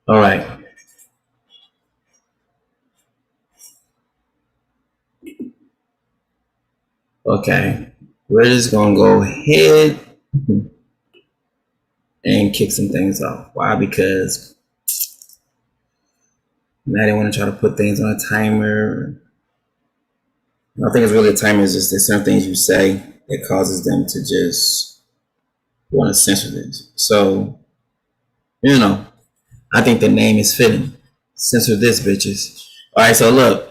All right. Okay. We're just gonna go ahead and kick some things off. Why? Because now they want to try to put things on a timer. I don't think it's really a timer. It's just there's some things you say that causes them to just want to censor this. So I think the name is fitting. Censor this, bitches. All right. So look,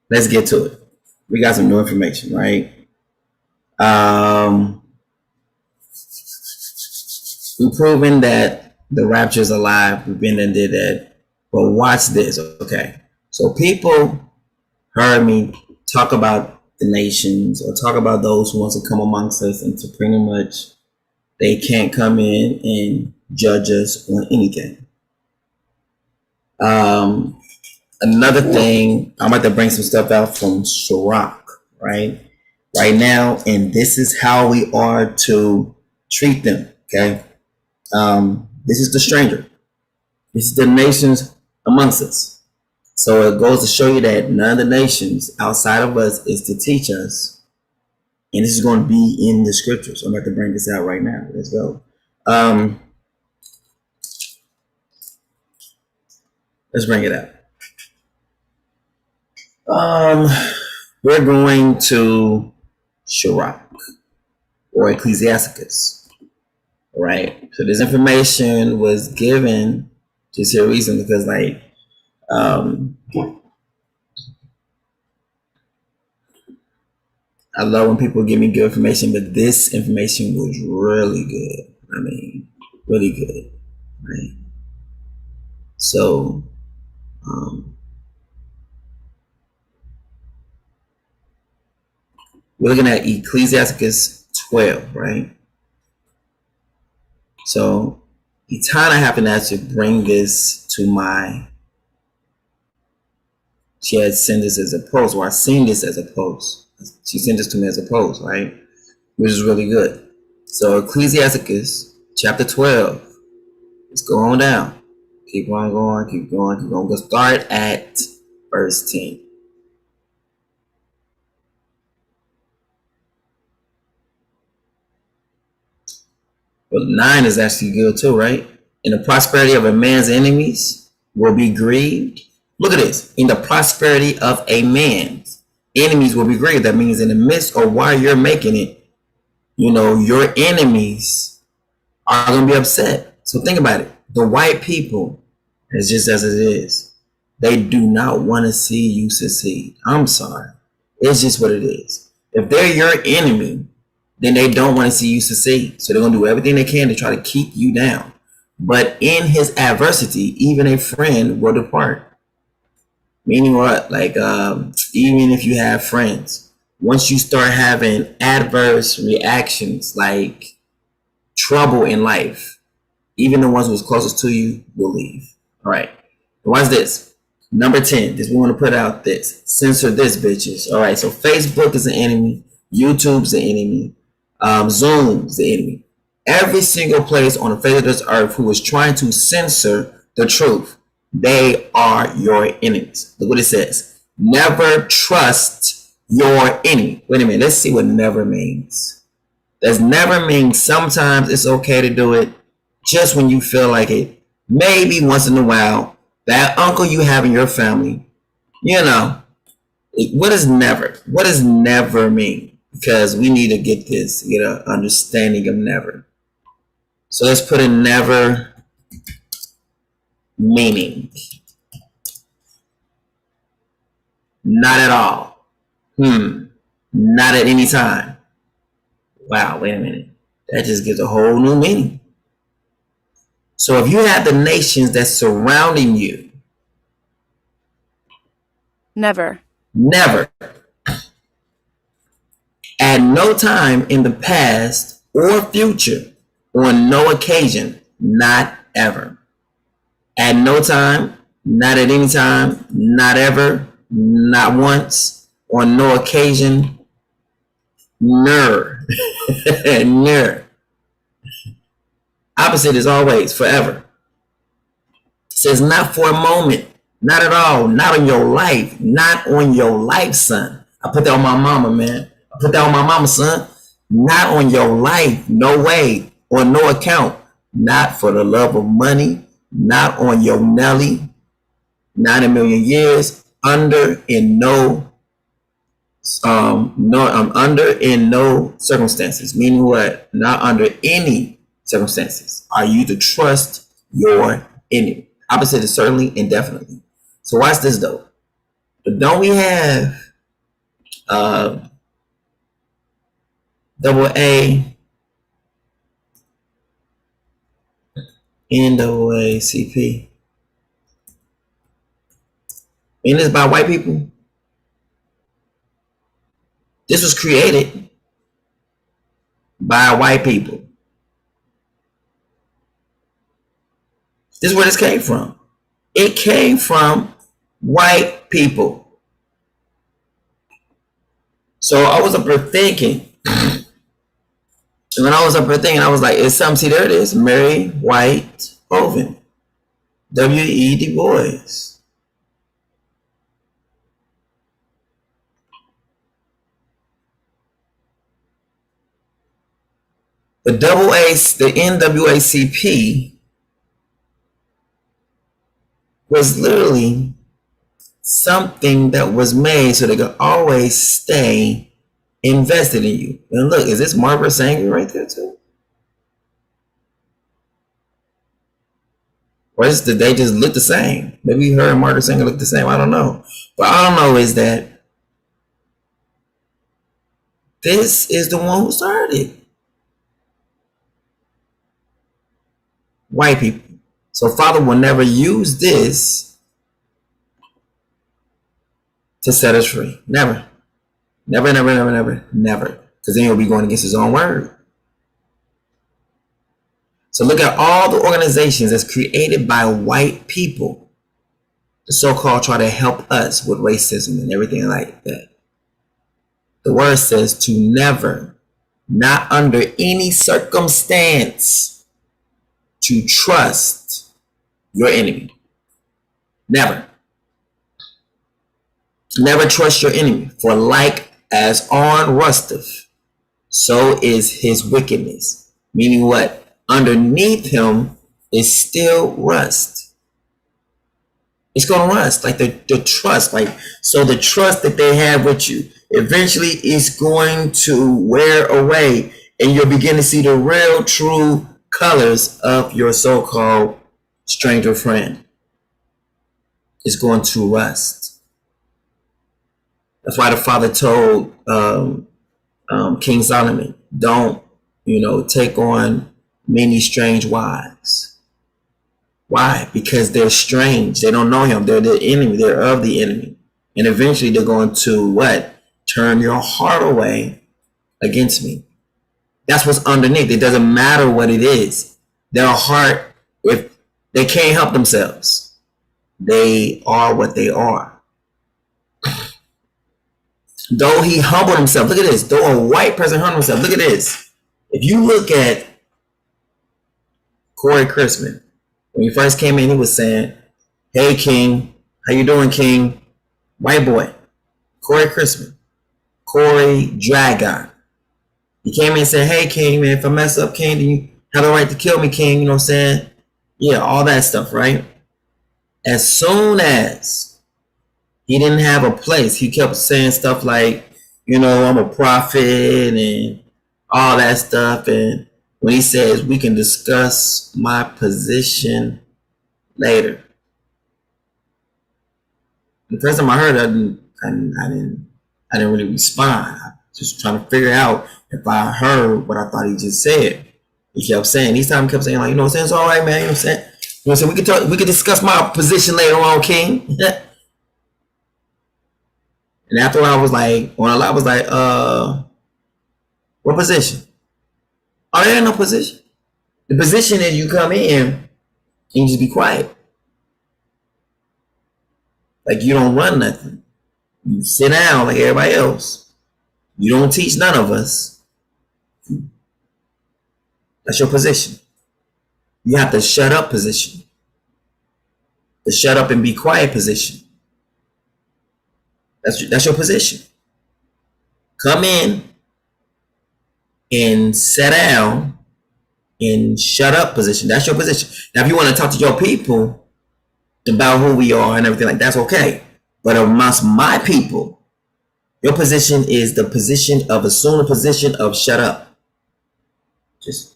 let's get to it. We got some new information, right? Um, we've proven that the rapture is alive. We've been and did that. But watch this, okay? So people heard me talk about the nations or talk about those who want to come amongst us and to pretty much they can't come in and judge us on anything. Another thing, I'm about to bring some stuff out from Sirach, right? Right now, and this is how we are to treat them, okay? This is the stranger. This is the nations amongst us. So it goes to show you that none of the nations outside of us is to teach us. And this is going to be in the scriptures. I'm about to bring this out right now. Let's go. Let's bring it out. We're going to Sirach or Ecclesiasticus. Right. So this information was given just here recently because I love when people give me good information, but this information was really good. I mean, really good. Right. So we're looking at Ecclesiasticus 12, right? So you kind of have to actually bring this to my. She had sent this as a post, or I seen this as a post. She sent this to me as a post, right? Which is really good. So Ecclesiasticus chapter 12. Let's go on down. Keep on going, keep going, keep going. We'll start at verse 10. But 9 is actually good too, right? In the prosperity of a man's enemies will be grieved. Look at this. In the prosperity of a man's enemies will be grieved. That means in the midst of while you're making it, your enemies are going to be upset. So think about it. The white people, it's just as it is. They do not want to see you succeed. I'm sorry. It's just what it is. If they're your enemy, then they don't want to see you succeed. So they're going to do everything they can to try to keep you down. But in his adversity, even a friend will depart. Meaning what? Even if you have friends, once you start having adverse reactions like trouble in life, even the ones who's closest to you will leave. All right. What's this? Number 10. This we want to put out this. Censor this, bitches. All right. So Facebook is an enemy. YouTube's the enemy. Zoom's the enemy. Every single place on the face of this earth who is trying to censor the truth, they are your enemies. Look what it says. Never trust your enemy. Wait a minute. Let's see what never means. Does never mean sometimes it's okay to do it just when you feel like it. Maybe once in a while, that uncle you have in your family, what does never? What does never mean? Because we need to get an understanding of never. So let's put in never meaning. Not at all. Not at any time. Wow, wait a minute. That just gives a whole new meaning. So if you have the nations that's surrounding you, never. At no time in the past or future, on no occasion, not ever. At no time, not at any time, not ever, not once, on no occasion, never. Opposite is always, forever. It says not for a moment, not at all, not on your life, not on your life, son. I put that on my mama, man. I put that on my mama, son. Not on your life, no way, on no account. Not for the love of money, not on your Nelly, not a million years, under in no under in no circumstances. Meaning what? Not under any circumstances are you to trust your enemy. Opposite is certainly and definitely. So watch this though. But don't we have double A NAACP? And it's by white people. This was created by white people. This is where this came from. It came from white people. So I was up there thinking, and when I was up there thinking, I was like, it's something, see, there it is, Mary White Oven, W.E. Du Bois. The NAACP was literally something that was made so they could always stay invested in you. And look, is this Margaret Sanger right there too? Or did they just look the same? Maybe her and Margaret Sanger look the same. I don't know. But all I know is that this is the one who started it. White people. So Father will never use this to set us free. Never. Never, never, never, never, never. Because then he'll be going against his own word. So look at all the organizations that's created by white people. The so-called try to help us with racism and everything like that. The word says to never, not under any circumstance, to trust your enemy. Never. Never trust your enemy. For like as on rusteth, so is his wickedness. Meaning what? Underneath him is still rust. It's going to rust. Like the trust. Like, so the trust that they have with you eventually is going to wear away. And you'll begin to see the real, true colors of your so-called stranger friend. It's going to rust. That's why the Father told King Solomon, don't, take on many strange wives. Why? Because they're strange. They don't know him. They're the enemy. They're of the enemy. And eventually they're going to what? Turn your heart away against me. That's what's underneath. It doesn't matter what it is. Their heart, if they can't help themselves, they are what they are. Though he humbled himself, look at this. Though a white person humbled himself, look at this. If you look at Corey Christman, when he first came in, he was saying, "Hey King, how you doing, King?" White boy, Corey Christman, Corey Dragon. He came in and said, "Hey King, man, if I mess up, King, then you have the right to kill me, King." You know what I'm saying? Yeah, all that stuff, right? As soon as he didn't have a place, he kept saying stuff like, I'm a prophet and all that stuff. And when he says, we can discuss my position later. The first time I heard it, I didn't really respond. I was just trying to figure out if I heard what I thought he just said. He kept saying, each time he kept saying, like, it's all right, man. We could discuss my position later on, King. And after I was like, what position? Oh, there ain't no position. The position is you come in and you just be quiet. Like you don't run nothing. You sit down like everybody else. You don't teach none of us. That's your position. You have the shut up position, the shut up and be quiet position. That's your position. Come in and sit down and shut up position. That's your position. Now, if you want to talk to your people about who we are and everything like that's okay. But amongst my people, your position is the position of assume the position of shut up. Just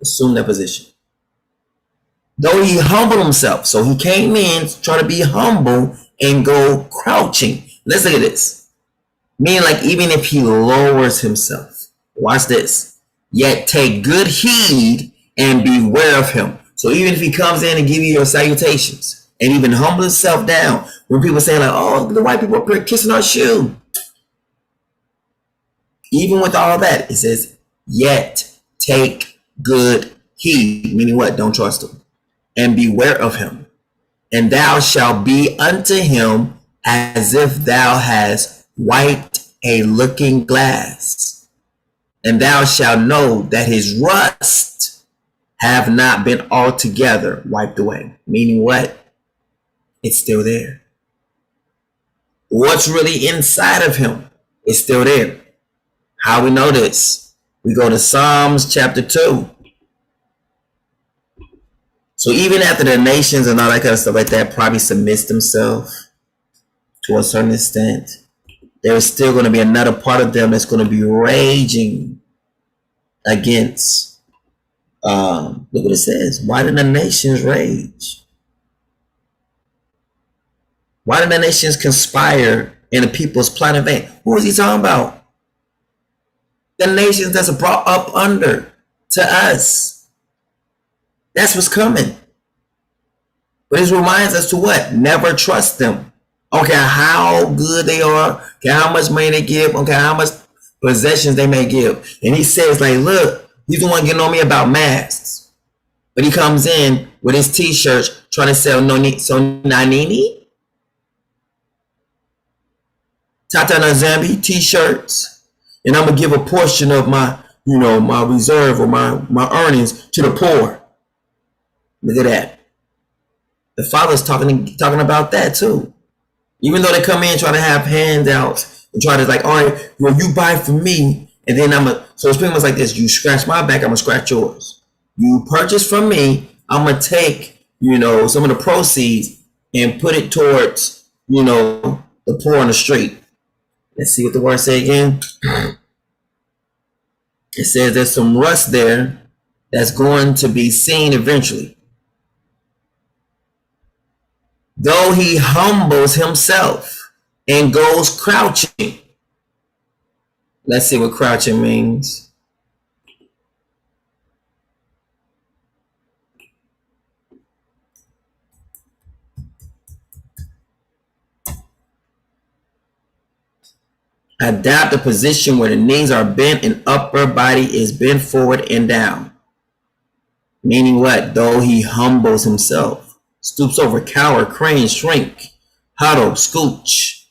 assume that position. Though he humbled himself, so he came in trying to be humble and go crouching. Let's look at this. Meaning, like, even if he lowers himself, watch this. Yet take good heed and beware of him. So even if he comes in and give you your salutations and even humble himself down, when people say like, "Oh, the white people are kissing our shoe," even with all that, it says, "Yet take good heed," meaning what? Don't trust him, and beware of him, and thou shalt be unto him as if thou hast wiped a looking glass, and thou shalt know that his rust have not been altogether wiped away. Meaning what? It's still there. What's really inside of him is still there. How we know this? We go to Psalms chapter 2. So even after the nations and all that kind of stuff like that probably submits themselves to a certain extent, there's still going to be another part of them that's going to be raging against. Look what it says. Why did the nations rage? Why did the nations conspire in the people's plot in vain? Who is he talking about? The nations that's brought up under to us. That's what's coming. But it reminds us to what? Never trust them. Okay, how good they are, okay, how much money they give, okay, how much possessions they may give. And he says, like, look, he's the one getting on me about masks. But he comes in with his t-shirts trying to sell Nanini, Tata Nazambi t-shirts, and I'm gonna give a portion of my, my reserve or my earnings to the poor. Look at that. The Father's talking about that too. Even though they come in trying to have handouts and try to like, all right, well, you buy from me, and then so it's pretty much like this. You scratch my back, I'm gonna scratch yours. You purchase from me, I'm gonna take, some of the proceeds and put it towards, the poor on the street. Let's see what the word say again. It says there's some rust there that's going to be seen eventually. Though he humbles himself and goes crouching. Let's see what crouching means. Adapt a position where the knees are bent and upper body is bent forward and down. Meaning what? Though he humbles himself, stoops over, cower, crane, shrink, huddle, scooch,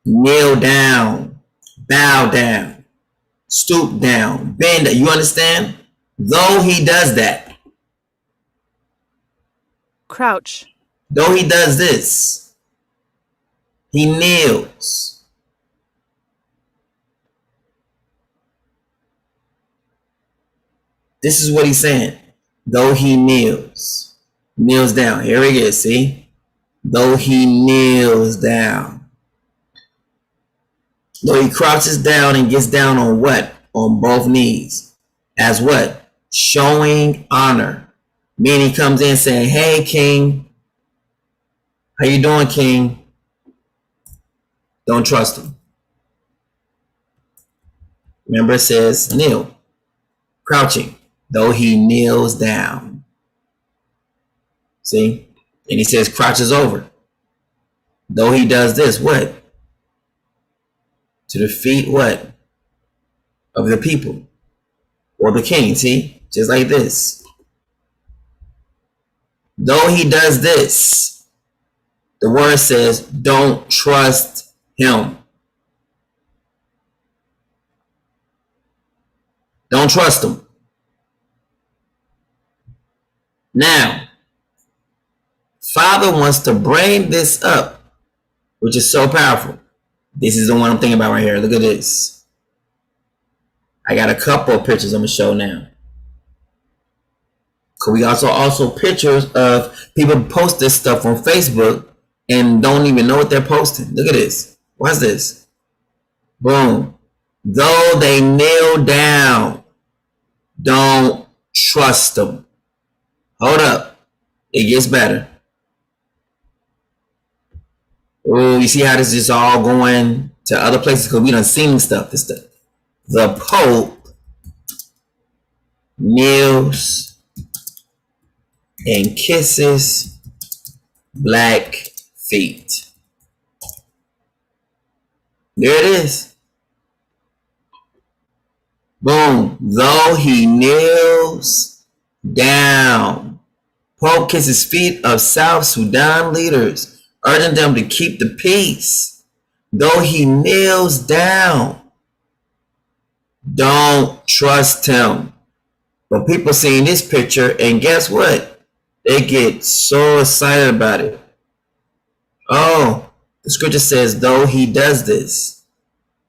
kneel down, bow down, stoop down, bend. You understand? Though he does that. Crouch. Though he does this, he kneels. This is what he's saying. Though he kneels down. Here he is, see? Though he kneels down. Though he crouches down and gets down on what? On both knees. As what? Showing honor. Meaning he comes in saying, hey, king. How you doing, king? Don't trust him. Remember it says kneel. Crouching. Though he kneels down. See? And he says crouches over. Though he does this, what? To the feet, what? Of the people. Or the king, see? Just like this. Though he does this, the word says, don't trust him. Don't trust him. Now, Father wants to bring this up, which is so powerful. This is the one I'm thinking about right here. Look at this. I got a couple of pictures I'm going to show now. Cause we also pictures of people post this stuff on Facebook and don't even know what they're posting. Look at this. What's this? Boom. Though they kneel down, don't trust them. Hold up. It gets better. Oh, you see how this is all going to other places? Because we done seen stuff. This stuff. The Pope kneels and kisses black feet. There it is. Boom. Though he kneels down. Pope kisses feet of South Sudan leaders, urging them to keep the peace. Though he kneels down, don't trust him. But people seeing this picture, and guess what? They get so excited about it. Oh, the scripture says, though he does this,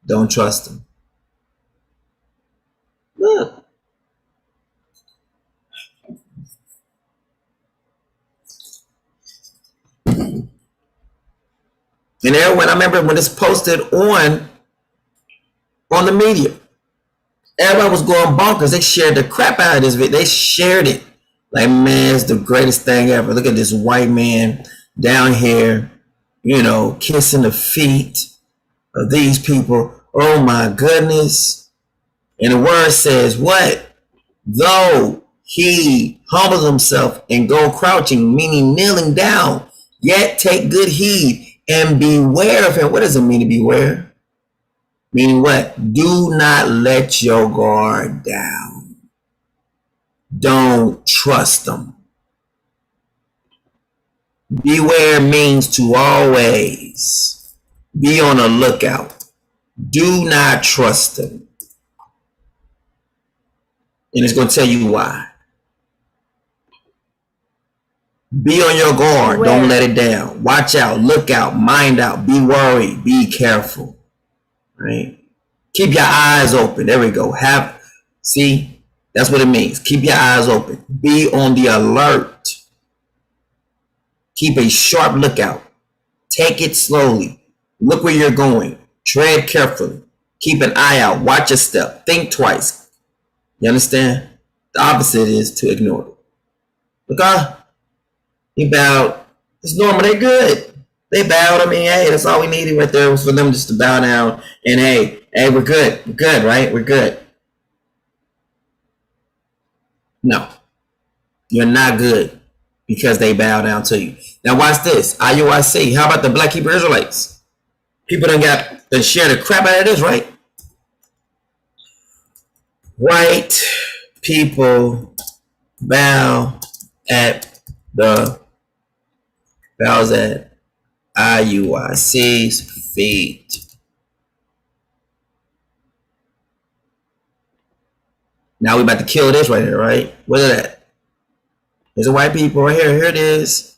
don't trust him. Look. And everyone, I remember when it's posted on the media, everybody was going bonkers. They shared the crap out of this video. They shared it. Like, man, it's the greatest thing ever. Look at this white man down here, kissing the feet of these people. Oh my goodness. And the word says what? Though he humbles himself and go crouching, meaning kneeling down, yet take good heed and beware of him. What does it mean to beware? Meaning what? Do not let your guard down. Don't trust them. Beware means to always be on the lookout. Do not trust them. And it's going to tell you why. Be on your guard. Beware. Don't let it down. Watch out. Look out. Mind out. Be worried. Be careful. Right? Keep your eyes open. There we go. See? That's what it means. Keep your eyes open. Be on the alert. Keep a sharp lookout. Take it slowly. Look where you're going. Tread carefully. Keep an eye out. Watch your step. Think twice. You understand? The opposite is to ignore it. Look, he bowed. It's normal. They're good. They bowed. I mean, hey, that's all we needed right there was for them just to bow down. And hey, we're good. We're good, right? We're good. No, you're not good because they bow down to you. Now watch this. IUIC. How about the Black Hebrew Israelites? People done share the crap out of this, right? White people bows at IUIC's feet. Now we about to kill this right here, right? What is that? There's a white people right here. Here it is.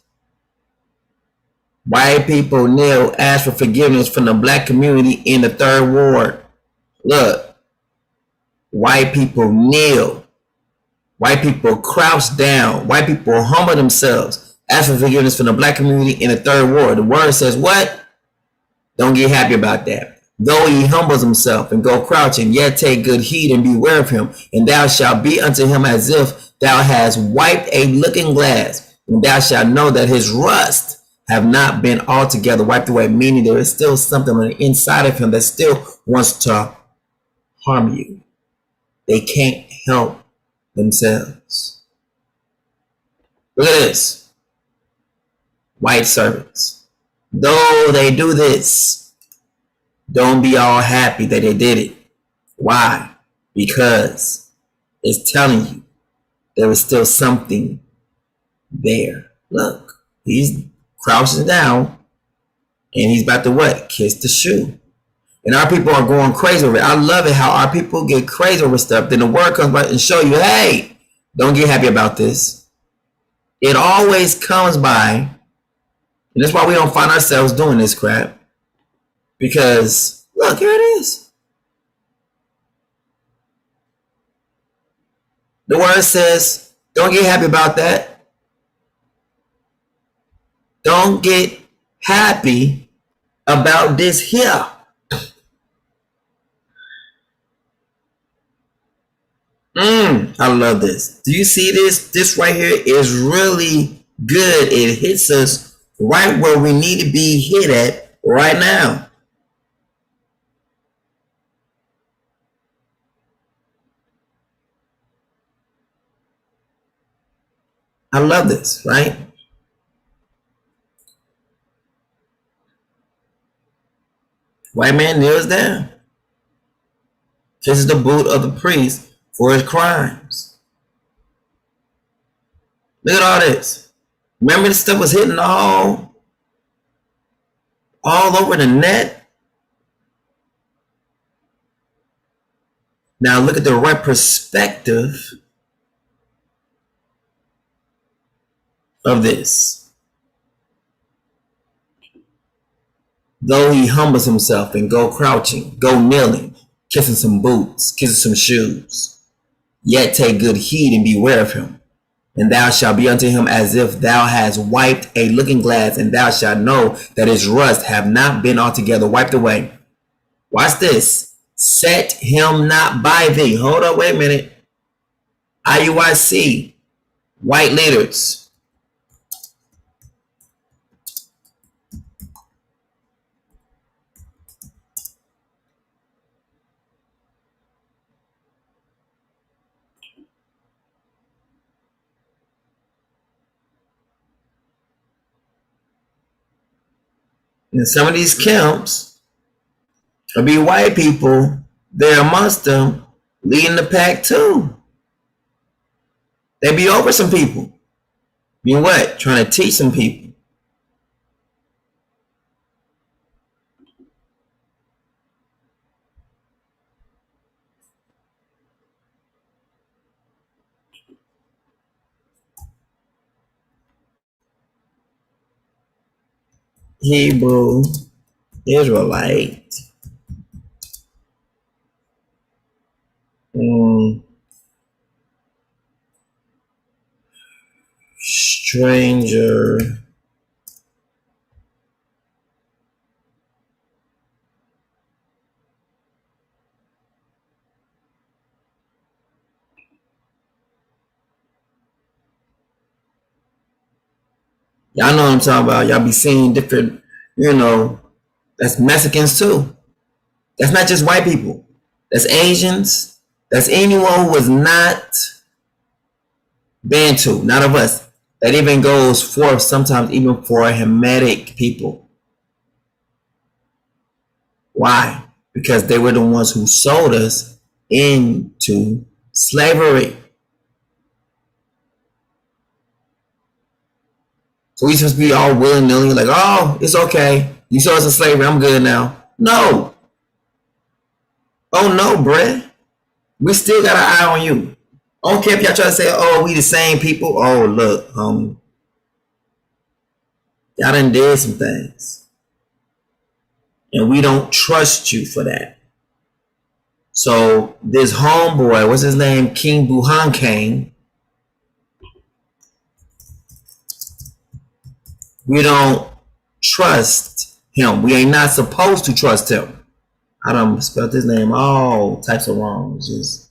White people kneel, ask for forgiveness from the black community in the 3rd Ward. Look. White people kneel. White people crouch down. White people humble themselves. Ask for forgiveness from the black community in the 3rd Ward. The word says what? Don't get happy about that. Though he humbles himself and go crouching, yet take good heed and beware of him. And thou shalt be unto him as if thou hast wiped a looking glass. And thou shalt know that his rust have not been altogether wiped away. Meaning there is still something on the inside of him that still wants to harm you. They can't help themselves. Look at this. White servants. Though they do this, don't be all happy that they did it. Why? Because it's telling you there is still something there. Look, he's crouching down and he's about to what? Kiss the shoe. And our people are going crazy over it. I love it how our people get crazy over stuff. Then the word comes by and show you, hey, don't get happy about this. It always comes by, and that's why we don't find ourselves doing this crap. Because look, here it is. The word says, don't get happy about that. Don't get happy about this here. I love this. Do you see this? This right here is really good. It hits us right where we need to be hit at right now. I love this, right? White man kneels down, kisses the boot of the priest for his crimes. Look at all this. Remember, this stuff was hitting all over the net. Now look at the right perspective of this. Though he humbles himself and go crouching, go kneeling, kissing some boots, kissing some shoes, yet take good heed and beware of him. And thou shalt be unto him as if thou hast wiped a looking glass, and thou shalt know that his rust have not been altogether wiped away. Watch this. Set him not by thee. Hold up, wait a minute. IUIC, white leaders. In some of these camps, there'll be white people there amongst them leading the pack too. They be over some people. Be what? Trying to teach some people. Hebrew, Israelite, stranger, y'all know what I'm talking about. Y'all be seeing different, that's Mexicans too. That's not just white people. That's Asians. That's anyone who was not Bantu, not of us. That even goes forth sometimes even for Hamitic people. Why? Because they were the ones who sold us into slavery. So we supposed to be all willy-nilly like, oh, it's okay. You sold us in slavery. I'm good now. No. Oh, no, bruh. We still got an eye on you. I don't care if y'all try to say, oh, we the same people. Oh, look, homie. Y'all done did some things. And we don't trust you for that. So this homeboy, what's his name? King Buhan Kane. We don't trust him. We ain't not supposed to trust him. I done spelled his name all types of wrongs. Just,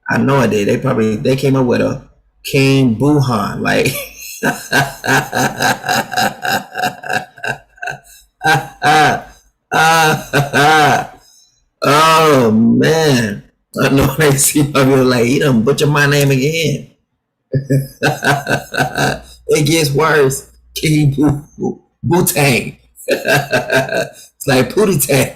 I know I did. They came up with a King Buhan. Like oh man. I know they see me like, he done butchered my name again. It gets worse. King Butang. It's like Pootie Tang.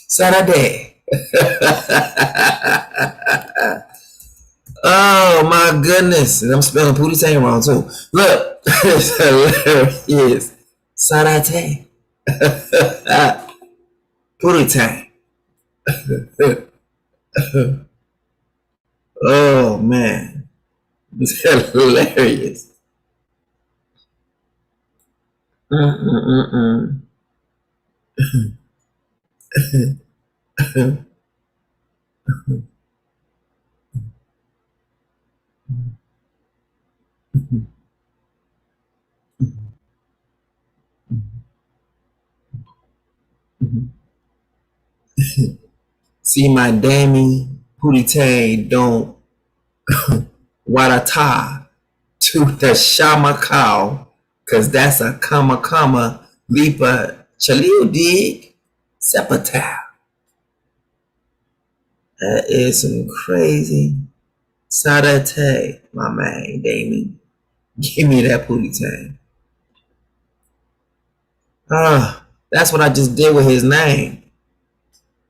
Saturday. Oh my goodness. And I'm spelling Pootie Tang wrong too. Look. It's hilarious. Saturday. Pootie Tang. Oh man, it's hilarious. Mm-mm-mm-mm. See my dammy pootie tang don't wadata to the shama cow, cause that's a comma leapa chalil dig sepata. That is some crazy sadate, my man, Damien. Give me that pootie tang. That's what I just did with his name.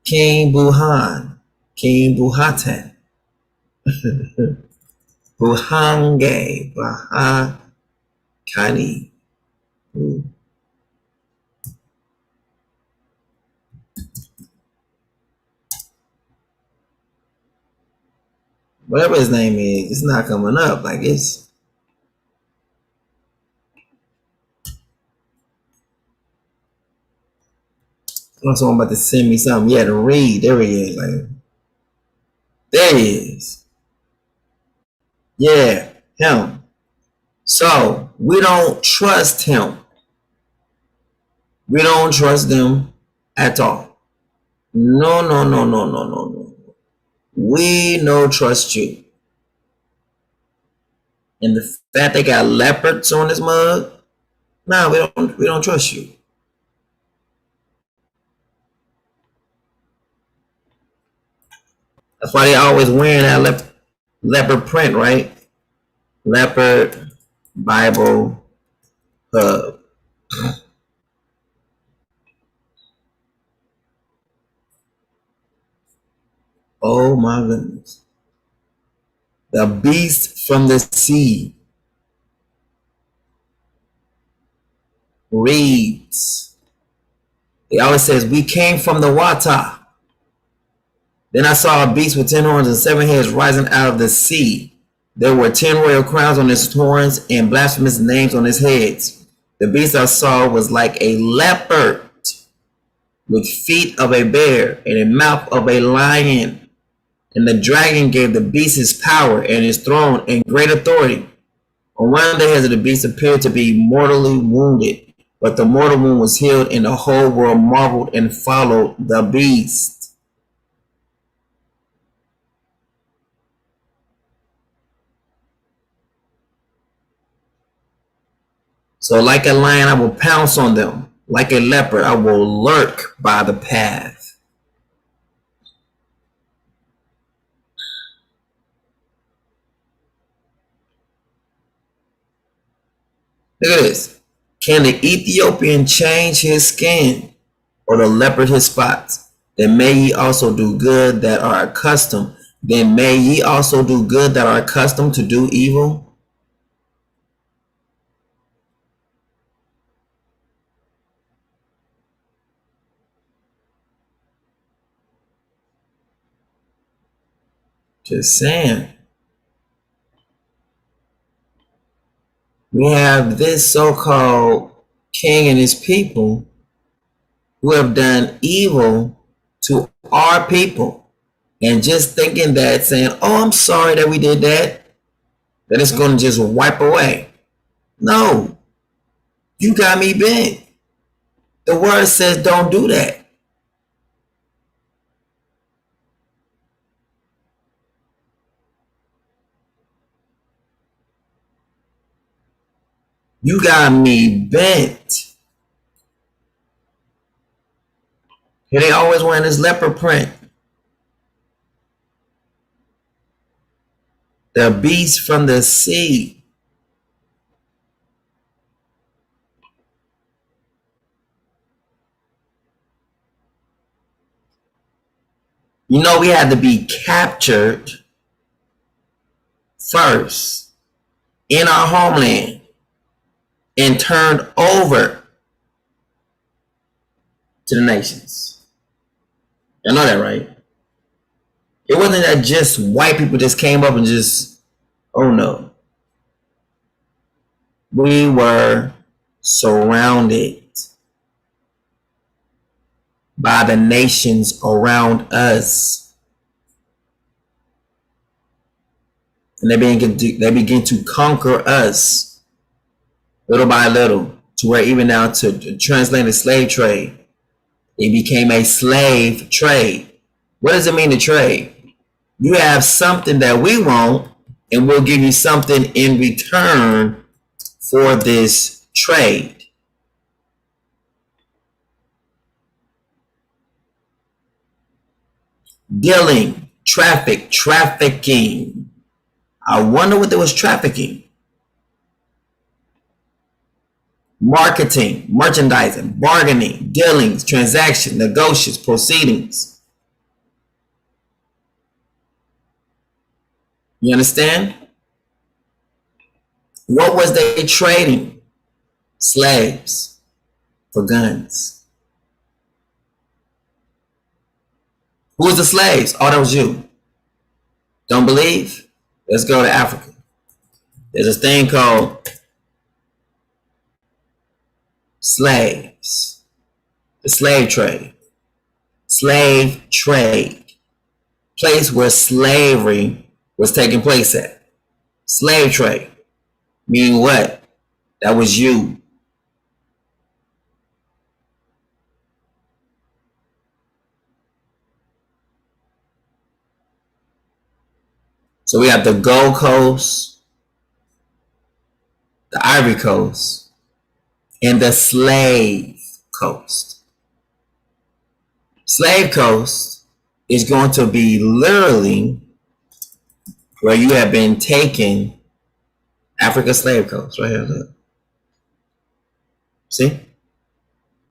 King Buhan. King Buhatan. Buhange. Bahakani. Whatever his name is, it's not coming up. Like it's someone about to send me something. Yeah, to read. There he is. Like there he is. Yeah, him. So we don't trust him. We don't trust them at all. No, no, no, no, no, no, no. We no trust you. And the fact they got leopards on his mug, nah, we don't trust you. That's why they always wearing that leopard print, right? Leopard Bible Hub. Oh my goodness. The beast from the sea reads. It always says, we came from the water. Then I saw a beast with 10 horns and 7 heads rising out of the sea. There were 10 royal crowns on his horns and blasphemous names on his heads. The beast I saw was like a leopard with feet of a bear and a mouth of a lion. And the dragon gave the beast his power and his throne and great authority. On one of the heads of the beast appeared to be mortally wounded, but the mortal wound was healed, and the whole world marveled and followed the beast. So like a lion, I will pounce on them. Like a leopard, I will lurk by the path. Look at this. Can the Ethiopian change his skin, or the leopard his spots? Then may ye also do good that are accustomed. Then may ye also do good that are accustomed to do evil. Just saying. We have this so-called king and his people who have done evil to our people, and just thinking that, saying, oh, I'm sorry that we did that, that it's going to just wipe away. No, you got me bent. The word says don't do that. You got me bent. Here they always wearing this leopard print. The beast from the sea. You know, we had to be captured first in our homeland and turned over to the nations. You know that, right? It wasn't that just white people just came up and just, oh no. We were surrounded by the nations around us. And they begin to conquer us little by little, to where even now to translate the slave trade, it became a slave trade. What does it mean to trade? You have something that we want, and we'll give you something in return for this trade. Dealing, trafficking. I wonder what there was trafficking. Marketing, merchandising, bargaining, dealings, transactions, negotiations, proceedings. You understand? What was they trading? Slaves for guns. Who was the slaves? Oh, that was you. Don't believe? Let's go to Africa. There's a thing called slaves. The slave trade. Slave trade. Place where slavery was taking place at. Slave trade. Meaning what? That was you. So we have the Gold Coast, the Ivory Coast, and the Slave Coast. Slave Coast is going to be literally where you have been taken. Africa Slave Coast, right here, look. See?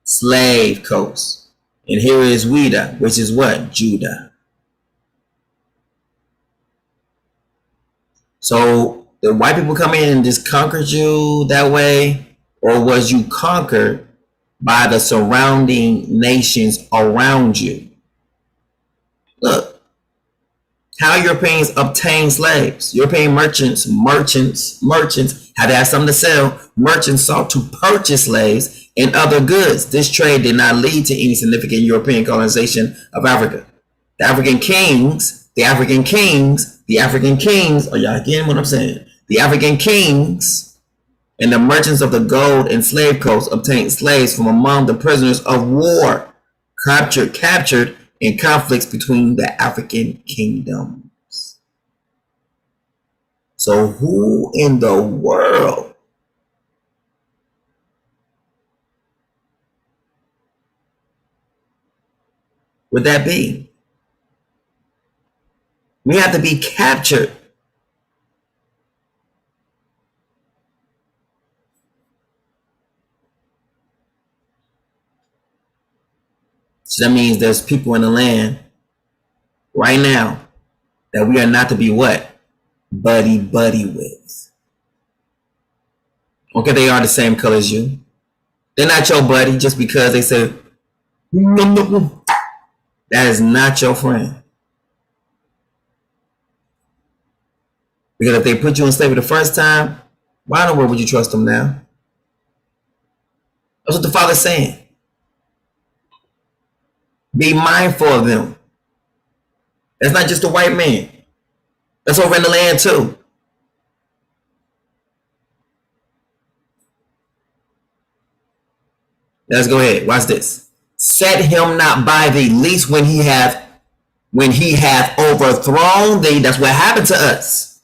Slave Coast. And here is Wida, which is what? Judah. So the white people come in and just conquered you that way? Or was you conquered by the surrounding nations around you? Look. How Europeans obtained slaves. European merchants had to have something to sell. Merchants sought to purchase slaves and other goods. This trade did not lead to any significant European colonization of Africa. The African kings, are y'all getting what I'm saying? The African kings and the merchants of the gold and slave coast obtained slaves from among the prisoners of war captured in conflicts between the African kingdoms. So who in the world would that be? We have to be captured. So that means there's people in the land right now that we are not to be what? Buddy with. Okay, they are the same color as you. They're not your buddy just because they say, that is not your friend. Because if they put you in slavery the first time, why in the world would you trust them now? That's what the Father's saying. Be mindful of them. That's not just a white man. That's over in the land too. Let's go ahead. Watch this. Set him not by thee, least when he hath overthrown thee. That's what happened to us.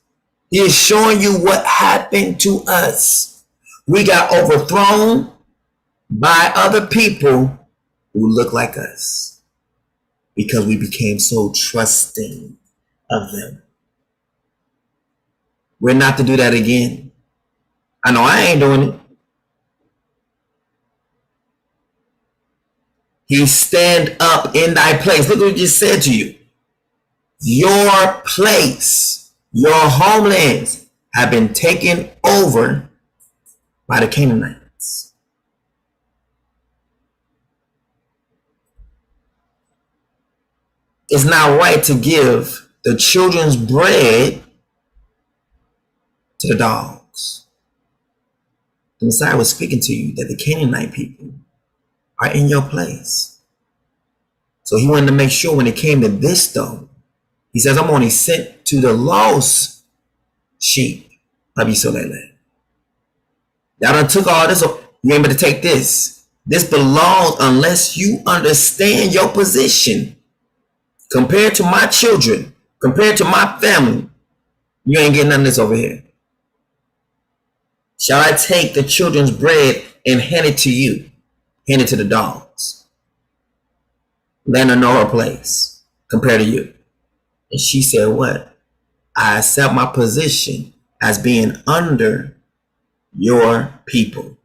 He is showing you what happened to us. We got overthrown by other people who look like us because we became so trusting of them. We're not to do that again. I know I ain't doing it. He stand up in thy place. Look what he just said to you. Your place, your homelands have been taken over by the Canaanites. It's not right to give the children's bread to the dogs. The Messiah was speaking to you that the Canaanite people are in your place. So he wanted to make sure when it came to this though, he says, I'm only sent to the lost sheep of Yisrael. Y'all done took all this, you ain't able to take this. This belongs unless you understand your position. Compared to my children, compared to my family, you ain't getting none of this over here. Shall I take the children's bread and hand it to you? Hand it to the dogs. Let her know her place compared to you. And she said, what? I accept my position as being under your people.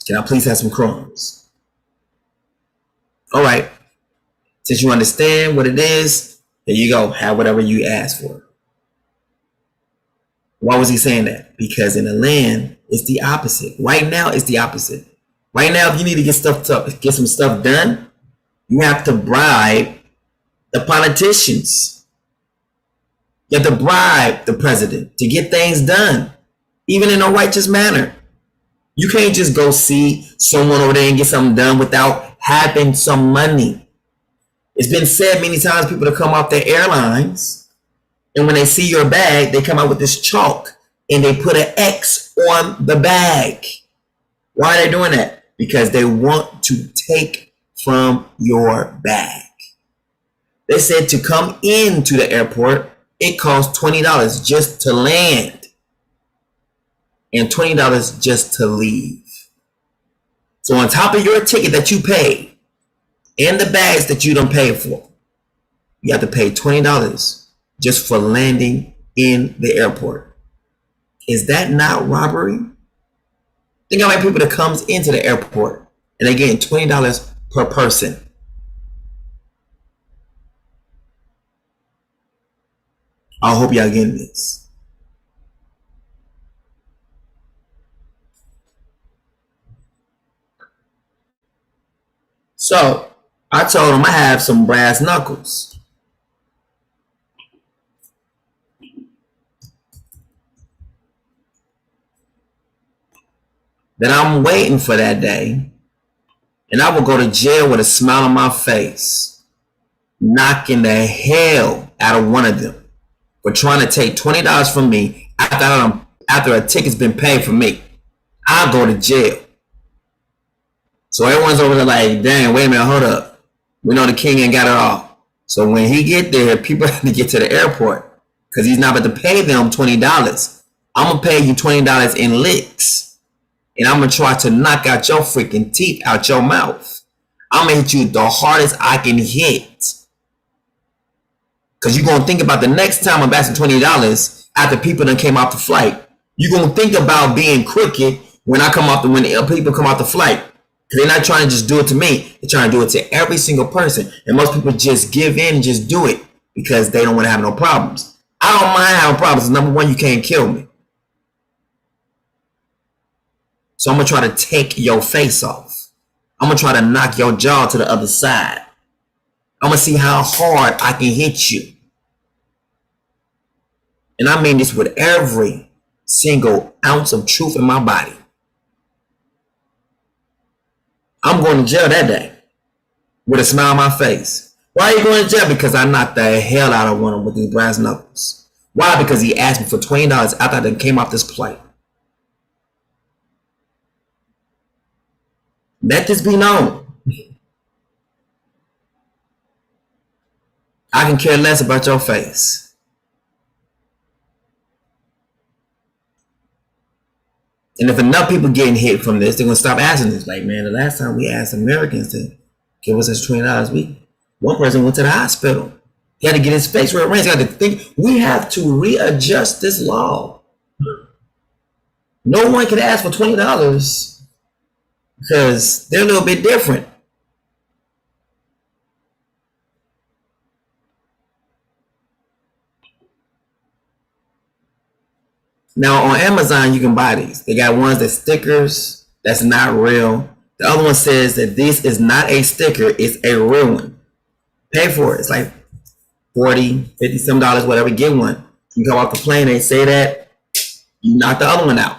Can I please have some crumbs? All right. Since you understand what it is, there you go. Have whatever you ask for. Why was he saying that? Because in the land, it's the opposite. Right now, it's the opposite. Right now, if you need to get some stuff done, you have to bribe the politicians. You have to bribe the president to get things done, even in a righteous manner. You can't just go see someone over there and get something done without having some money. It's been said many times, people to come off their airlines, and when they see your bag, they come out with this chalk and they put an X on the bag. Why are they doing that? Because they want to take from your bag. They said to come into the airport, it costs $20 just to land and $20 just to leave. So on top of your ticket that you paid and the bags that you don't pay for, you have to pay $20 just for landing in the airport. Is that not robbery? Think how many people that comes into the airport and they're getting $20 per person. I hope y'all getting this. So I told him I have some brass knuckles. That I'm waiting for that day, and I will go to jail with a smile on my face, knocking the hell out of one of them for trying to take $20 from me after a ticket's been paid for me. I'll go to jail. So everyone's over there like, dang, wait a minute, hold up. We know the king ain't got it all. So when he get there, people have to get to the airport because he's not about to pay them $20. I'm going to pay you $20 in licks. And I'm going to try to knock out your freaking teeth out your mouth. I'm going to hit you the hardest I can hit. Because you're going to think about the next time I'm asking $20 after people done came off the flight. You're going to think about being crooked when the people come off the flight. Because they're not trying to just do it to me. They're trying to do it to every single person. And most people just give in and just do it because they don't want to have no problems. I don't mind having problems. Number one, you can't kill me. So I'm going to try to take your face off. I'm going to try to knock your jaw to the other side. I'm going to see how hard I can hit you. And I mean this with every single ounce of truth in my body. I'm going to jail that day with a smile on my face. Why are you going to jail? Because I knocked the hell out of one of them with these brass knuckles. Why? Because he asked me for $20 after I done came off this plane. Let this be known. I can care less about your face. And if enough people getting hit from this, they're going to stop asking this. Like, man, the last time we asked Americans to give us this $20, one person went to the hospital. He had to get his face rearranged. He had to think, we have to readjust this law. No one can ask for $20 because they're a little bit different. Now on Amazon, you can buy these. They got ones that stickers that's not real. The other one says that this is not a sticker, it's a real one. Pay for it. It's like $40, $50 some dollars, whatever, get one. You come off the plane, they say that, you knock the other one out.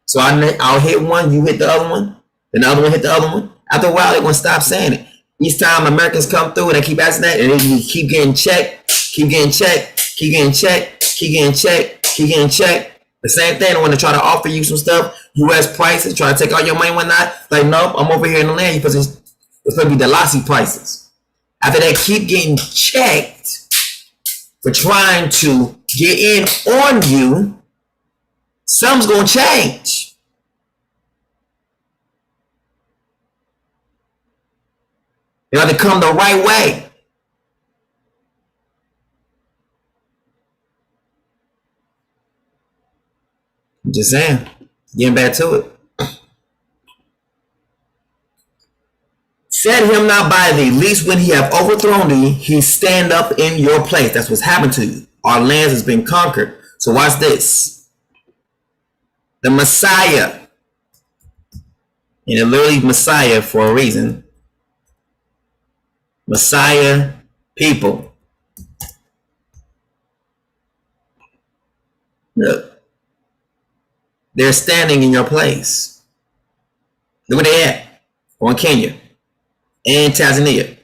So I'll hit one, you hit the other one, then the other one hit the other one. After a while, they're gonna stop saying it. Each time Americans come through and they keep asking that, and then you keep getting checked, keep getting checked, keep getting checked, keep getting checked, keep getting checked. The same thing, they want to try to offer you some stuff, US prices, try to take all your money and whatnot. Like, nope, I'm over here in the land. It's supposed to be the Lassie prices. After they keep getting checked for trying to get in on you, something's going to change. You have to come the right way. I'm just saying, getting back to it. Set him not by thee, lest when he have overthrown thee, he stand up in your place. That's what's happened to you. Our lands has been conquered. So watch this. The Messiah, and it literally Messiah for a reason. Messiah people. Look. They're standing in your place. Look where they at. On Kenya and Tanzania.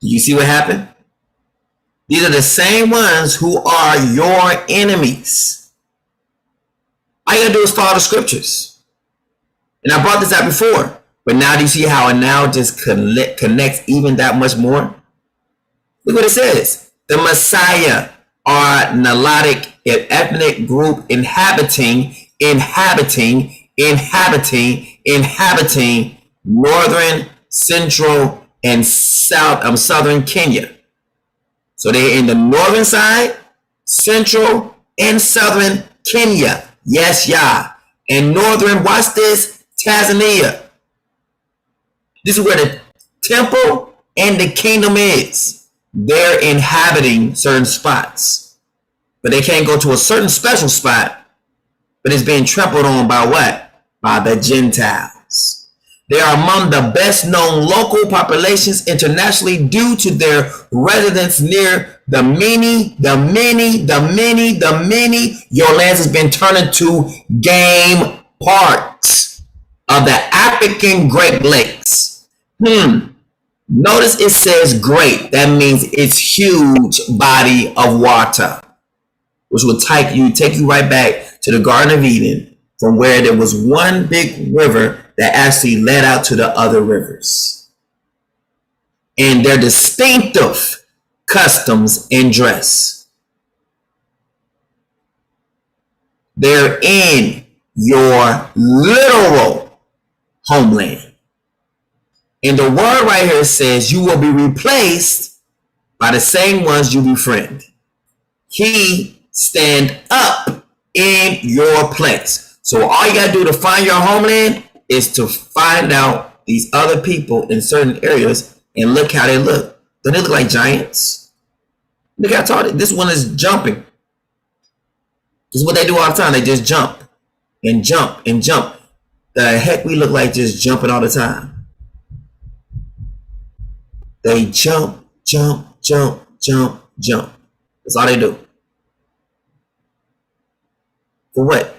Do you see what happened? These are the same ones who are your enemies. All you gotta do is follow the scriptures. And I brought this out before. But now do you see how it now just connects even that much more? Look what it says. The Messiah are Nilotic ethnic group inhabiting northern, central, and southern Kenya. So they're in the northern side, central, and southern Kenya. Yes, Yah. And northern, watch this, Tanzania. This is where the temple and the kingdom is. They're inhabiting certain spots. But they can't go to a certain special spot. But it's being trampled on by what? By the Gentiles. They are among the best known local populations internationally due to their residence near the many. Your lands has been turned into game parks of the African Great Lakes. Notice it says great. That means it's huge body of water, which will take you right back to the Garden of Eden, from where there was one big river that actually led out to the other rivers. And their distinctive customs and dress. They're in your literal homeland. And the word right here says you will be replaced by the same ones you befriend. He stand up in your place. So all you gotta do to find your homeland is to find out these other people in certain areas and look how they look. Don't they look like giants? Look how tall. This one is jumping. This is what they do all the time. They just jump and jump and jump. The heck we look like just jumping all the time. They jump. That's all they do. For what?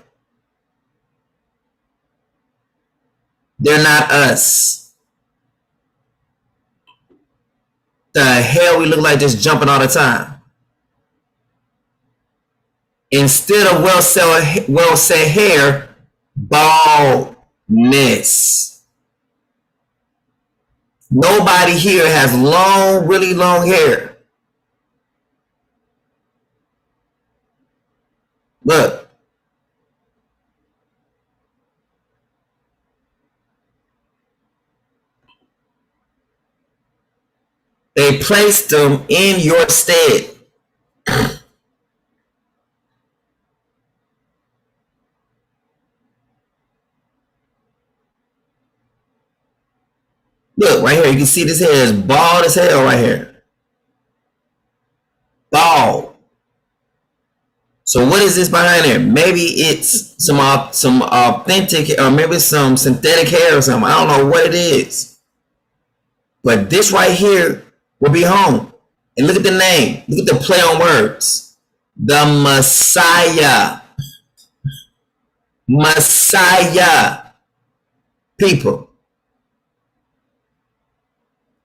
They're not us. The hell we look like just jumping all the time. Instead of well set hair, baldness. Nobody here has long, really long hair. Look. They placed them in your stead. Look, right here, you can see this hair is bald as hell right here. Bald. So what is this behind there? Maybe it's some authentic, or maybe some synthetic hair or something. I don't know what it is. But this right here will be home. And look at the name. Look at the play on words. The Messiah. Messiah people.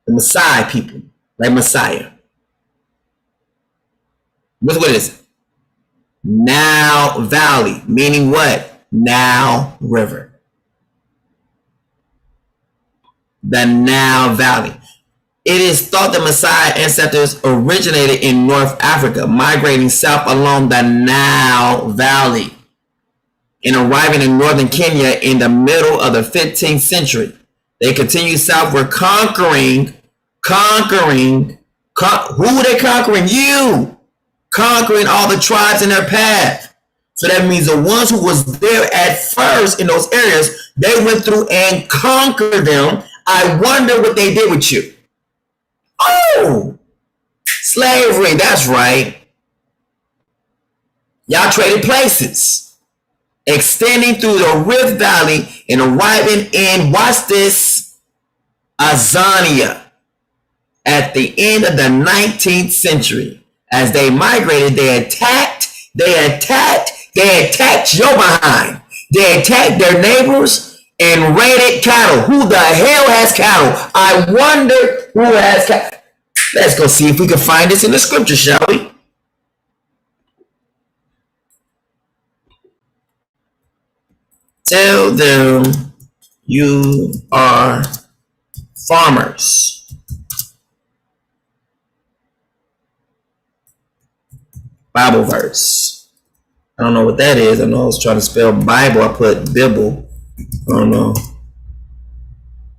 The Messiah people. Like Messiah. What's what it is? Now Valley. Meaning what? Now River. The Nile Valley. It is thought the Messiah ancestors originated in North Africa, migrating south along the Nile Valley and arriving in northern Kenya in the middle of the 15th century. They continued southward, conquering. Who were they conquering? You! Conquering all the tribes in their path. So that means the ones who was there at first in those areas, they went through and conquered them. I wonder what they did with you. Oh, slavery, that's right. Y'all traded places, extending through the Rift Valley and arriving in, watch this, Azania at the end of the 19th century. As they migrated, they attacked your behind. They attacked their neighbors and raided cattle. Who the hell has cattle? I wonder who has cattle. Let's go see if we can find this in the scripture, shall we? Tell them you are farmers. Bible verse. I don't know what that is. I know I was trying to spell Bible. I put Bible. I don't know